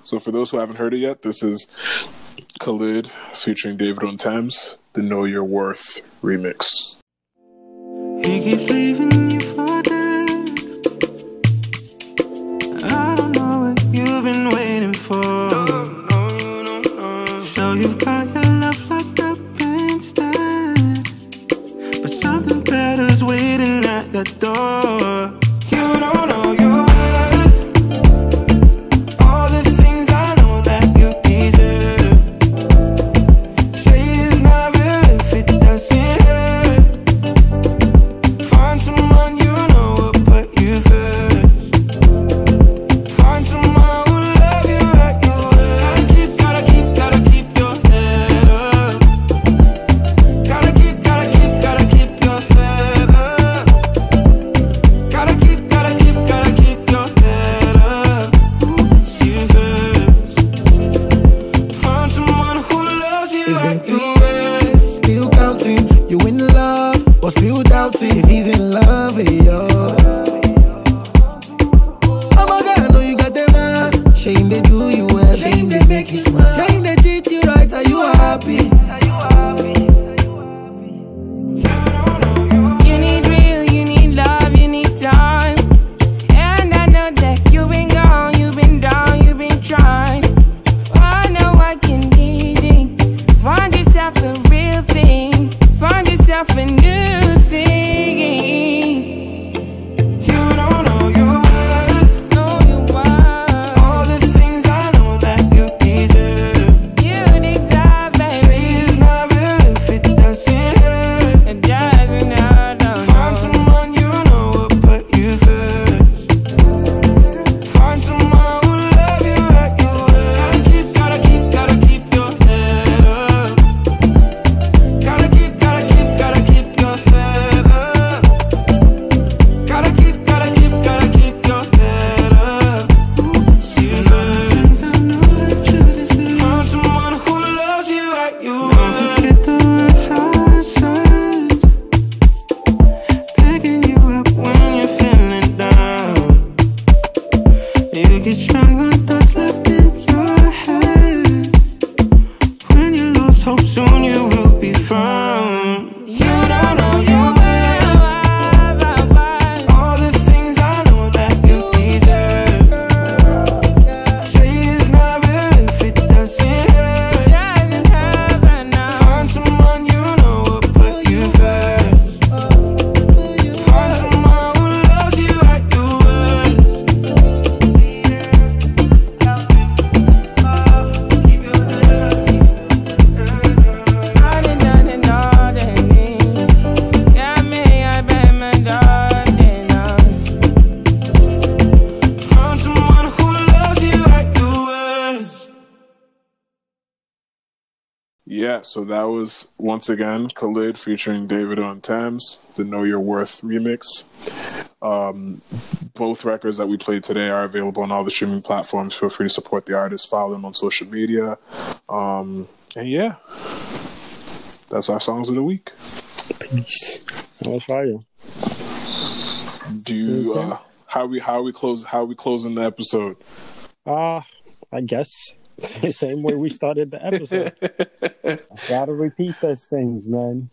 So for those who haven't heard it yet, this is Khalid featuring Davido and Tinz, the Know Your Worth remix. He keeps leaving you for dead. I don't know what you've been waiting for. So you've got your love locked up instead, but something better's waiting at your door. You don't know your worth. All the things I know that you deserve. Say it's not real if it doesn't hurt. still doubting if he's in love with you. Oh my God, I know you got them man. Shame they do you well, shame they make you smile. Shame they treat you right, are you happy? You need real, you need love, you need time. And I know that you've been gone, you've been down, you've been trying. Oh no, I can need it. Find yourself a real thing. Find yourself a new thing. You don't know your worth. Know your worth. All the things I know that you deserve. You deserve it. Say it's not real if it doesn't hurt. It doesn't hurt, no, Find no. someone you know will put you first. Find someone who love you at your worst. Gotta keep your head up. Gotta keep your head up. Gotta keep your head up. You find someone who loves you at your worst. Don't forget the words I said, picking you up when you're feeling down. You get stronger thoughts left in your head. When you lost hope, soon you will be found. You don't know your worth. All the things I know that you deserve. Say it's not real if it doesn't hurt. Doesn't hurt, but no. Find someone you know will put you first. Find someone who loves you at your worst. Find someone who loves you at your worst. Yeah, so that was once again Khalid featuring David on Thames, the Know Your Worth remix. Both records that we played today are available on all the streaming platforms. Feel free to support the artists, follow them on social media. And yeah, that's our songs of the week. Peace. That was fire. Do you how are we closing the episode? I guess same way we started the episode. Gotta repeat those things, man.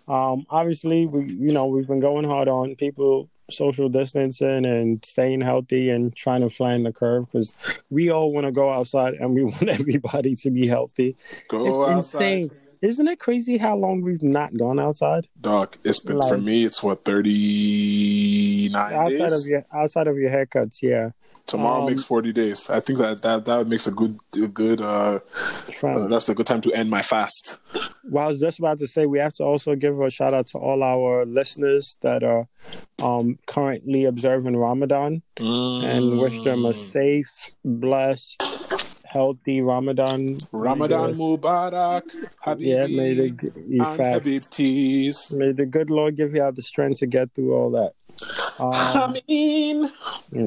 Obviously we've been going hard on people social distancing and staying healthy and trying to flatten the curve because we all want to go outside and we want everybody to be healthy. Go it's outside. insane. Isn't it crazy how long we've not gone outside? Dog, it's been for me. It's what 39 days. Outside of your haircuts, yeah. Tomorrow makes 40 days. I think that makes a good. That's a good time to end my fast. Well, I was just about to say we have to also give a shout out to all our listeners that are currently observing Ramadan and wish them a safe, blessed, healthy Ramadan. Ramadan Mubarak, Habibi. Yeah, may the Habibtis. May the good Lord give you the strength to get through all that.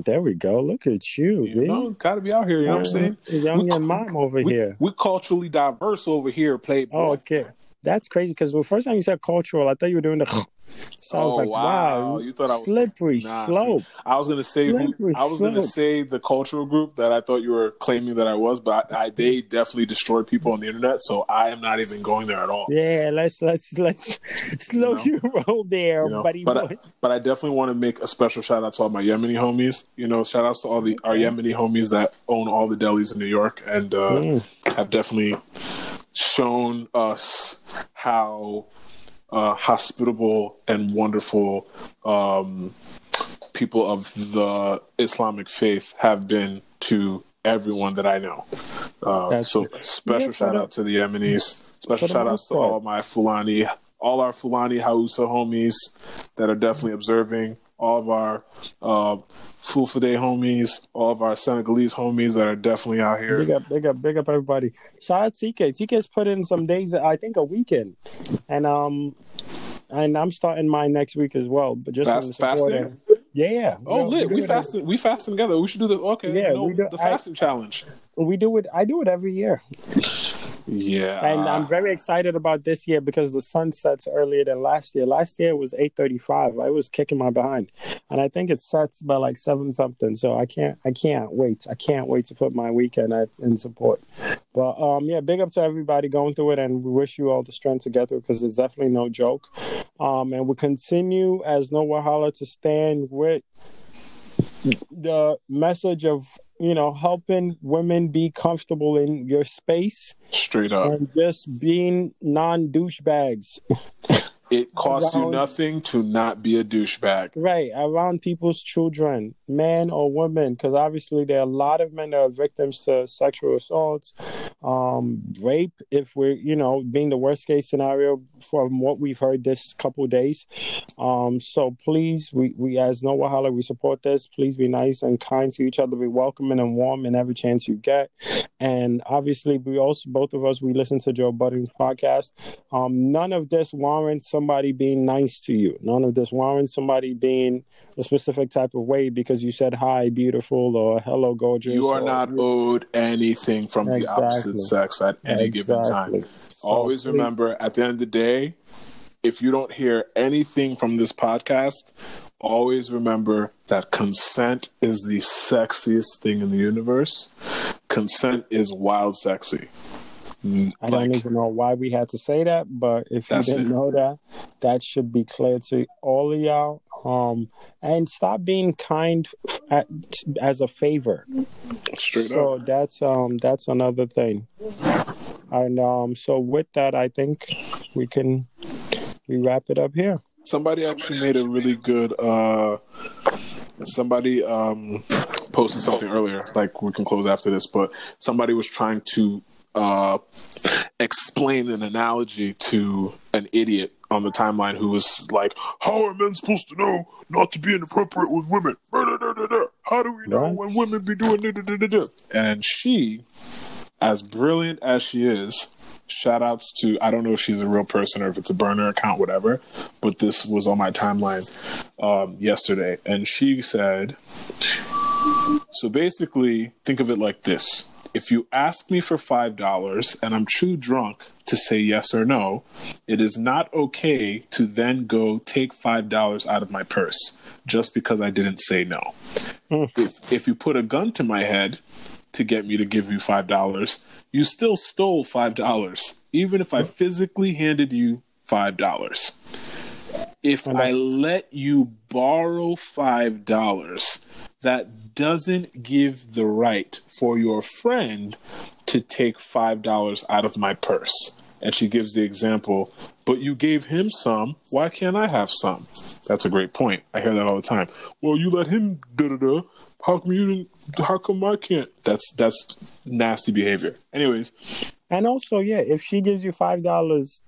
There we go. Look at you. Gotta be out here. You know what I'm saying? Young mom over here. We're culturally diverse over here. Okay. That's crazy because the first time you said cultural, I thought you were doing the. So I was like, wow, you thought I was slippery slope. See, I was gonna say the cultural group that I thought you were claiming that I was, but they definitely destroyed people on the internet, so I am not even going there at all. Yeah, let's slow you roll there, buddy. But I definitely want to make a special shout out to all my Yemeni homies. Shout outs to all our Yemeni homies that own all the delis in New York and have definitely shown us how hospitable and wonderful people of the Islamic faith have been to everyone that I know. So special shout out to the Yemenis. Special shout outs to all our Fulani Hausa homies that are definitely observing. All of our Fulfade homies, all of our Senegalese homies that are definitely out here. Big up everybody. Shout out TK. TK's put in some days, I think a weekend. And I'm starting mine next week as well. But just fasting? Yeah. Oh, lit. We fasting together. We should do the the fasting challenge. We do it. I do it every year. Yeah. And I'm very excited about this year because the sun sets earlier than last year. Last year it was 8:35. I was kicking my behind. And I think it sets by like 7 something. So I can't wait. I can't wait to put my weekend in support. But yeah, big up to everybody going through it, and we wish you all the strength to get through because it's definitely no joke. And we continue as No Wahala to stand with the message of, helping women be comfortable in your space. Straight up. And just being non-douchebags. It costs you nothing to not be a douchebag. Right, around people's children, men or women, because obviously there are a lot of men that are victims to sexual assaults, rape, if we're, being the worst case scenario from what we've heard this couple of days. So please, we as No Wahala, we support this. Please be nice and kind to each other. Be welcoming and warm in every chance you get. And obviously, both of us, we listen to Joe Budden's podcast. None of this warrants somebody being nice to you. None of this warrants somebody being a specific type of way because you said hi, beautiful, or hello, gorgeous. You are not owed anything from the opposite sex at any given time. So always remember, at the end of the day, if you don't hear anything from this podcast, always remember that consent is the sexiest thing in the universe. Consent is wild sexy. I don't even know why we had to say that, but if you didn't know that should be clear to all of y'all. And stop being kind as a favor. Straight up. So that's another thing. And so with that, I think we wrap it up here. Somebody actually made a really good. Somebody posted something earlier. Like we can close after this, but somebody was trying to explain an analogy to an idiot on the timeline who was like, how are men supposed to know not to be inappropriate with women? How do we know when women be doing And she, as brilliant as she is, shout outs to, I don't know if she's a real person or if it's a burner account, whatever, but this was on my timeline yesterday. And she said, so basically, think of it like this. If you ask me for $5 and I'm too drunk to say yes or no, it is not okay to then go take $5 out of my purse just because I didn't say no. If you put a gun to my head to get me to give you $5, you still stole $5, even if I physically handed you $5. If I let you borrow $5, that doesn't give the right for your friend to take $5 out of my purse. And she gives the example, but you gave him some, why can't I have some? That's a great point. I hear that all the time. Well, you let him da-da-da. How come I can't? That's nasty behavior. Anyways. And also, if she gives you $5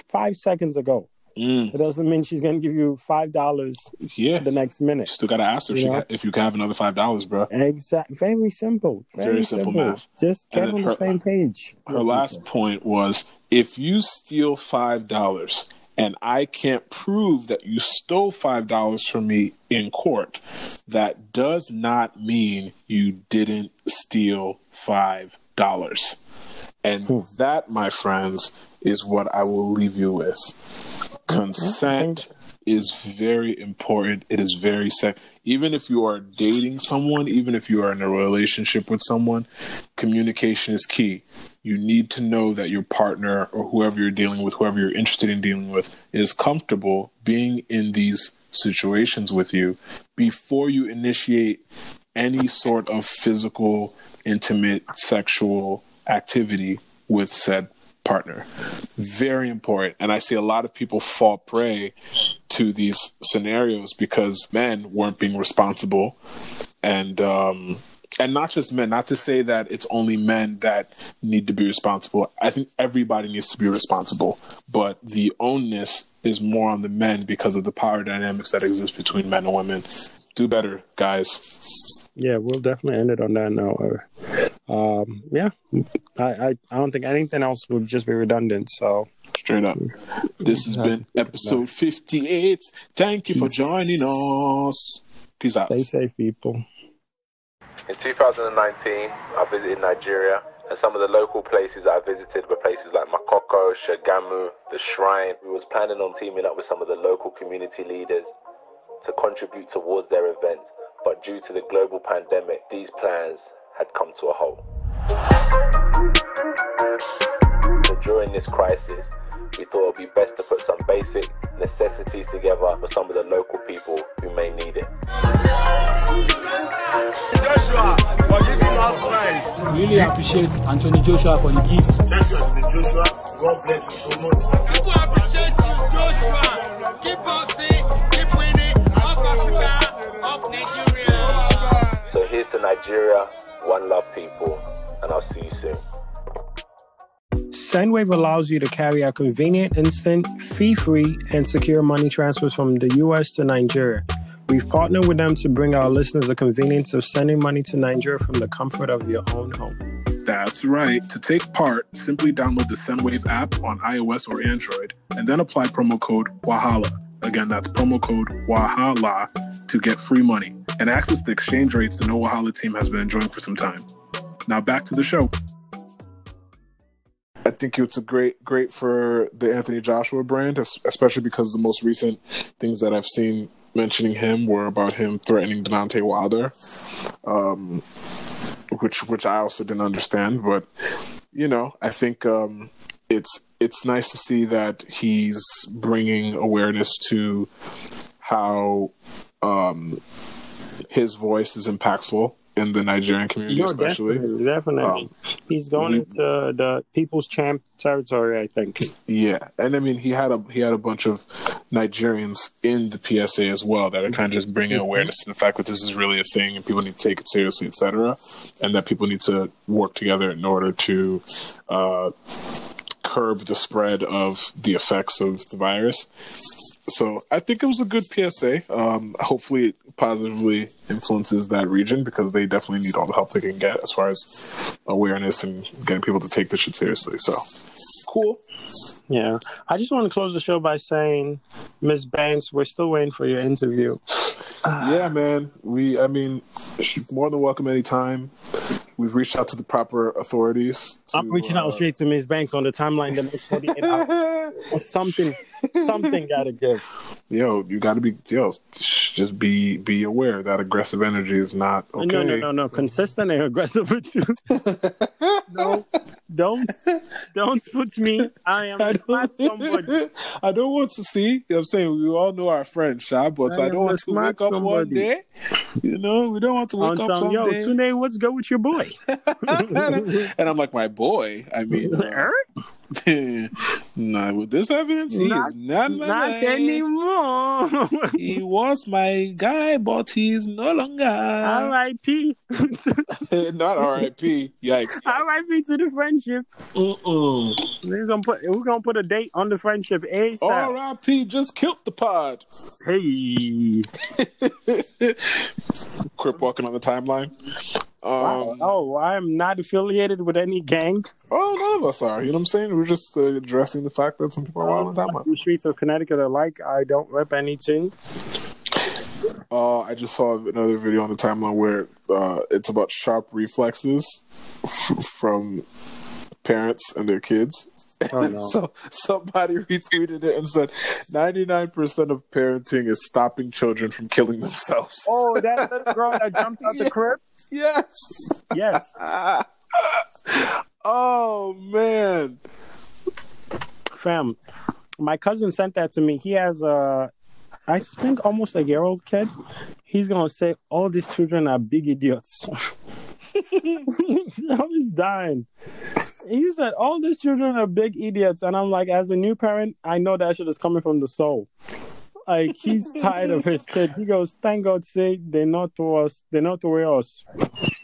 5 seconds ago, it doesn't mean she's going to give you $5 the next minute. You still got to ask her if you can have another $5, bro. Exactly. Very simple. Very simple math. Just get on the same page. Her last point was, if you steal $5 and I can't prove that you stole $5 from me in court, that does not mean you didn't steal $5. And that, my friends, is what I will leave you with. Consent is very important. It is very even if you are dating someone, even if you are in a relationship with someone, communication is key. You need to know that your partner or whoever you're dealing with, whoever you're interested in dealing with, is comfortable being in these situations with you before you initiate any sort of physical, intimate, sexual activity with said partner. Very important. And I see a lot of people fall prey to these scenarios because men weren't being responsible. And not just men, not to say that it's only men that need to be responsible. I think everybody needs to be responsible, but the onus is more on the men because of the power dynamics that exist between men and women. Do better, guys. Yeah, we'll definitely end it on that note. I don't think anything else would just be redundant. So straight up, this has been episode 58. Thank you for joining us. Peace out. Stay safe, people. In 2019, I visited Nigeria And some of the local places that I visited were places like Makoko, Shagamu, the Shrine. We was planning on teaming up with some of the local community leaders to contribute towards their events, but due to the global pandemic, these plans had come to a halt. So during this crisis, we thought it would be best to put some basic necessities together for some of the local people who may need it. Joshua, for giving us rice. Really appreciate Anthony Joshua for the gift. Thank you, Anthony Joshua. God bless you so much. People appreciate you, Joshua. Keep boxing, keep winning. Up Africa, up Nigeria. So here's to Nigeria, one love people, and I'll see you soon. Sendwave allows you to carry out convenient, instant, fee-free, and secure money transfers from the U.S. to Nigeria. We've partnered with them to bring our listeners the convenience of sending money to Nigeria from the comfort of your own home. That's right. To take part, simply download the Sendwave app on iOS or Android, and then apply promo code Wahala. Again, that's promo code Wahala to get free money and access the exchange rates the No Wahala team has been enjoying for some time. Now back to the show. I think it's a great for the Anthony Joshua brand, especially because the most recent things that I've seen mentioning him were about him threatening Deontay Wilder, which I also didn't understand. But I think it's nice to see that he's bringing awareness to how his voice is impactful in the Nigerian community, especially. Definitely. He's going into the People's Champ territory, I think. Yeah, and I mean, he had a bunch of Nigerians in the PSA as well that are kind of just bringing awareness to the fact that this is really a thing and people need to take it seriously, etc., and that people need to work together in order to curb the spread of the effects of the virus. So I think it was a good PSA. Hopefully it positively influences that region because they definitely need all the help they can get as far as awareness and getting people to take this shit seriously. So cool. Yeah. I just want to close the show by saying, Ms. Banks, we're still waiting for your interview. Yeah, man. She's more than welcome anytime. We've reached out to the proper authorities. I'm reaching out straight to Ms. Banks on the timeline the next 48 hours. Or something gotta give. You gotta be, just be aware that aggressive energy is not okay. No. Consistent and aggressive with you. No, don't put me. I am not somebody. I don't want to see. You know what I'm saying? We all know our friend, Sha, but I don't want to wake up one day. We don't want to wake up someday. Yo, Tunde, what's good with your boy? And I'm like, my boy? I mean, nah, with this evidence, he is not my not anymore. He was my guy, but he's no longer. R.I.P. Not R.I.P. Yikes. R.I.P. to the friendship. We're gonna put a date on the friendship ASAP. R.I.P. just killed the pod. Hey. Crip walking on the timeline. I'm not affiliated with any gang. Oh, none of us are. You know what I'm saying? We're just addressing the fact that some people are wild on the timeline. The streets of Connecticut are like, I don't rep anything. I just saw another video on the timeline where it's about sharp reflexes from parents and their kids. Oh, no. So somebody retweeted it and said 99% of parenting is stopping children from killing themselves. Oh, that little girl that jumped out the crib? Yes. Oh, man. Fam, my cousin sent that to me. He has I think almost a year-old kid. He's going to say all these children are big idiots. I was dying. He said all these children are big idiots, and I'm like, as a new parent, I know that shit is coming from the soul. Like, he's tired of his kid. He goes, thank God, say they're not to us, they're not to us.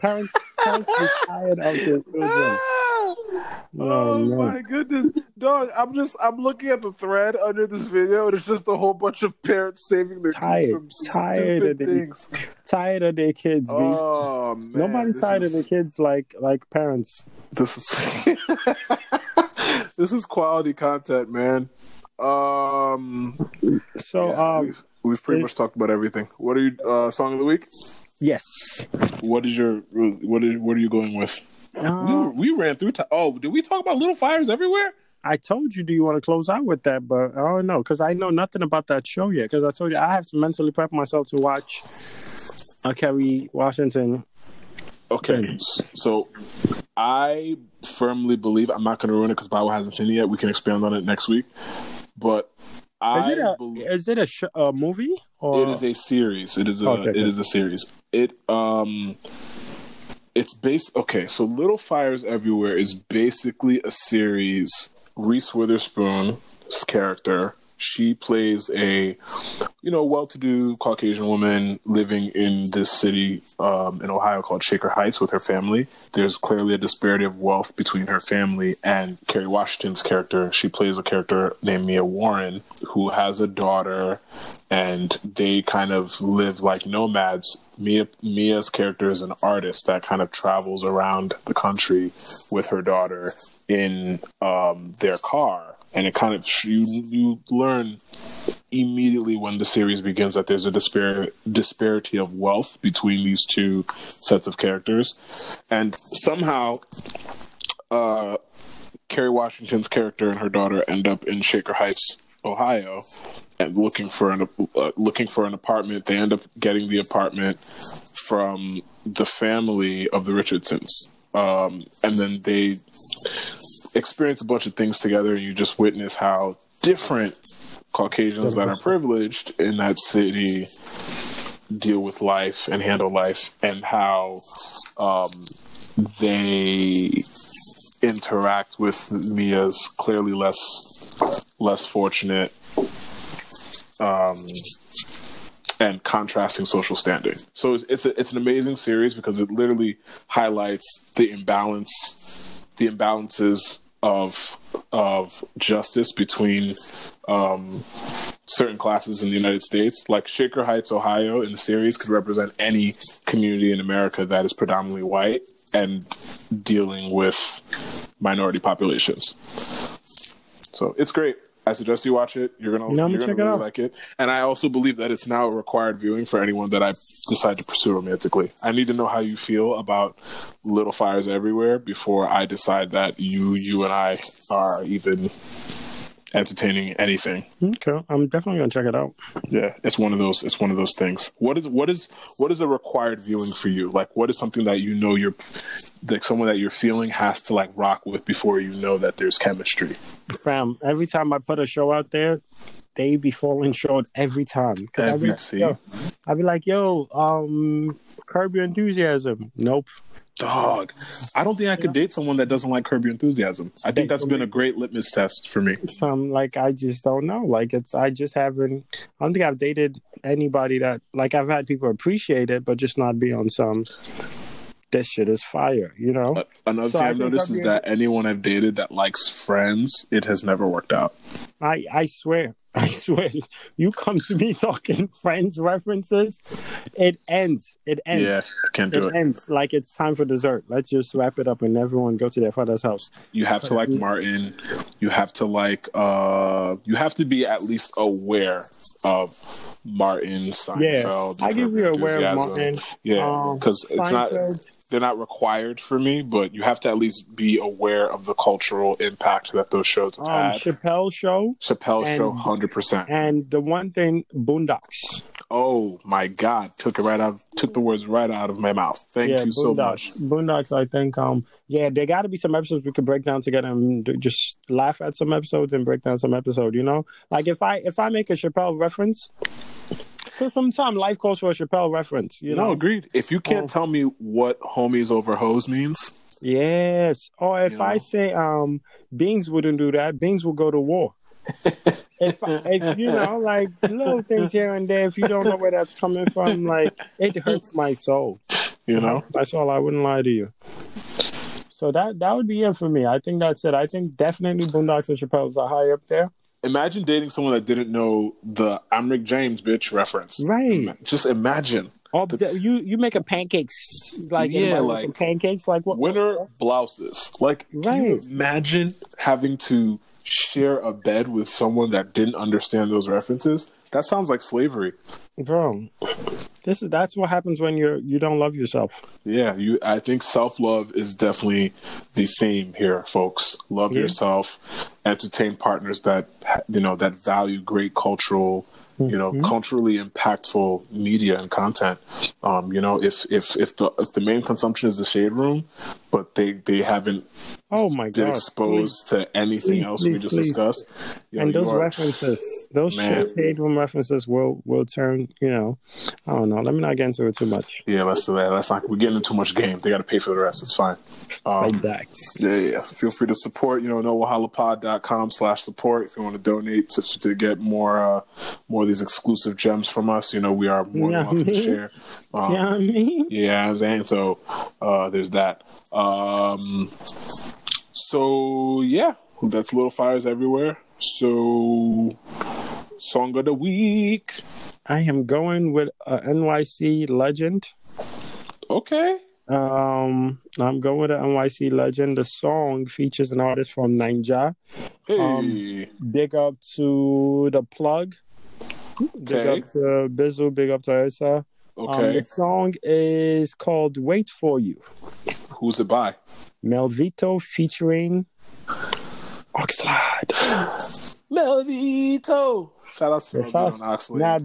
Parents are tired of their children. Oh my goodness, dog! I'm looking at the thread under this video, and it's just a whole bunch of parents saving their kids from stupid things. Tired of their kids. Oh man, nobody's tired of their kids like parents. This is this is quality content, man. We've pretty much talked about everything. What are you song of the week? Yes. What are you going with? We ran through. Did we talk about Little Fires Everywhere? I told you, do you want to close out with that? But I don't know, because I know nothing about that show yet. Because I told you, I have to mentally prep myself to watch Kerry Washington. Okay, so I firmly believe, I'm not going to ruin it because BAWO hasn't seen it yet. We can expand on it next week. But is it a movie? Or? It is a series. It is a series. It's based. Okay, so Little Fires Everywhere is basically a series. Reese Witherspoon's character, she plays a, well-to-do Caucasian woman living in this city in Ohio called Shaker Heights with her family. There's clearly a disparity of wealth between her family and Kerry Washington's character. She plays a character named Mia Warren, who has a daughter, and they kind of live like nomads. Mia's character is an artist that kind of travels around the country with her daughter in their car. And it kind of, you learn immediately when the series begins that there's a disparity of wealth between these two sets of characters. And somehow, Kerry Washington's character and her daughter end up in Shaker Heights, Ohio, and looking for an apartment. They end up getting the apartment from the family of the Richardsons. And then they experience a bunch of things together, and you just witness how different Caucasians that are privileged in that city deal with life and handle life, and how they interact with Mia's clearly less fortunate and contrasting social standing. So it's an amazing series because it literally highlights the imbalances of justice between certain classes in the United States. Like Shaker Heights, Ohio, in the series could represent any community in America that is predominantly white and dealing with minority populations. So it's great. I suggest you watch it. You're gonna really like it. And I also believe that it's now a required viewing for anyone that I decide to pursue romantically. I need to know how you feel about Little Fires Everywhere before I decide that you and I are even entertaining anything. Okay, I'm definitely gonna check it out. Yeah, it's one of those things. What is a required viewing for you? Like, what is something that you're like someone that you're feeling has to like rock with before you know that there's chemistry? Fam, every time I put a show out there, they be falling short every time. I'd be like, Curb Your Enthusiasm. Nope. Dog, I don't think I could date someone that doesn't like Curb Your Enthusiasm. I think that's been a great litmus test for me. I just don't know. I don't think I've dated anybody that, like, I've had people appreciate it, but just not be on some, this shit is fire, Another thing I've noticed is that anyone I've dated that likes Friends, it has never worked out. I swear, you come to me talking Friends references, it ends. Yeah, I can't do it. It ends like it's time for dessert. Let's just wrap it up and everyone go to their father's house. You have to like Martin. You have to like. You have to be at least aware of Martin, Seinfeld. Yeah, I give you aware of Martin. Yeah, because it's not. They're not required for me, but you have to at least be aware of the cultural impact that those shows have had. Chappelle Show, 100%. And the one thing, Boondocks. Oh my God! Took the words right out of my mouth. Thank you so much. Boondocks, I think. There got to be some episodes we could break down together and just laugh at some episodes and break down some episodes. Like if I make a Chappelle reference. So sometimes life calls for a Chappelle reference, No, agreed. If you can't tell me what homies over hoes means. Yes. Or if I say Beans wouldn't do that, Beans will go to war. if like little things here and there, if you don't know where that's coming from, like it hurts my soul. That's all. I wouldn't lie to you. So that would be it for me. I think that's it. I think definitely Boondocks and Chappelle's are high up there. Imagine dating someone that didn't know the I'm Rick James bitch reference. Right. Just imagine. You making pancakes like pancakes like what? Winter blouses. Like, can you imagine having to share a bed with someone that didn't understand those references? That sounds like slavery, bro. That's what happens when you don't love yourself. Yeah, I think self-love is definitely the theme here, folks. Love yourself, entertain partners that that value great cultural, culturally impactful media and content. If the main consumption is the shade room, but they haven't been exposed to anything else we just discussed. And those references, those shade room references will turn, I don't know. Let me not get into it too much. Yeah, let's do that. We're getting into too much game. They got to pay for the rest. It's fine. Like that. Yeah. Feel free to support, wahalapod.com/support if you want to donate to get more of these exclusive gems from us. We are more than welcome to share. Yeah, I'm saying. So there's that. So yeah, that's Little Fires Everywhere. So song of the week. I am going with NYC Legend. Okay. I'm going with an NYC Legend. The song features an artist from Ninja. Hey. Big up to The Plug. Big up to Bizzle. Big up to Ursa. Okay. The song is called Wait For You. Who's it by? Melvito featuring Oxlade. Melvito. Shout out to Melvito and Oxlade. Nah,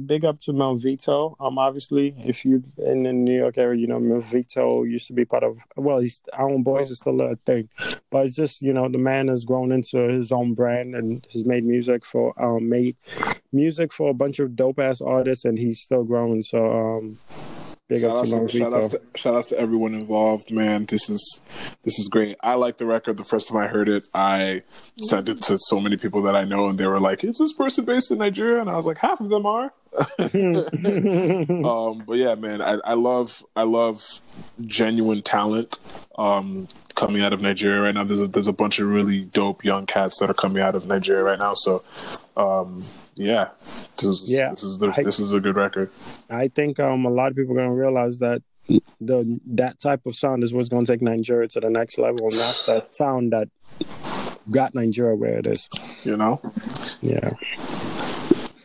big up to Melvito. Obviously, if you're in the New York area, Melvito used to be part of. Well, his own boys is still a thing, but it's just the man has grown into his own brand and has made music for a bunch of dope ass artists, and he's still growing. So. Shout outs to everyone involved, man. This is great. I like the record. The first time I heard it, I sent it to so many people that I know, and they were like, "Is this person based in Nigeria?" And I was like, "Half of them are." But yeah, man, I love genuine talent coming out of Nigeria right now. There's a bunch of really dope young cats that are coming out of Nigeria right now. So this is a good record. I think a lot of people are gonna realize that that type of sound is what's gonna take Nigeria to the next level, and that's that sound that got Nigeria where it is. Yeah.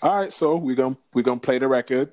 All right, so we're gonna play the record.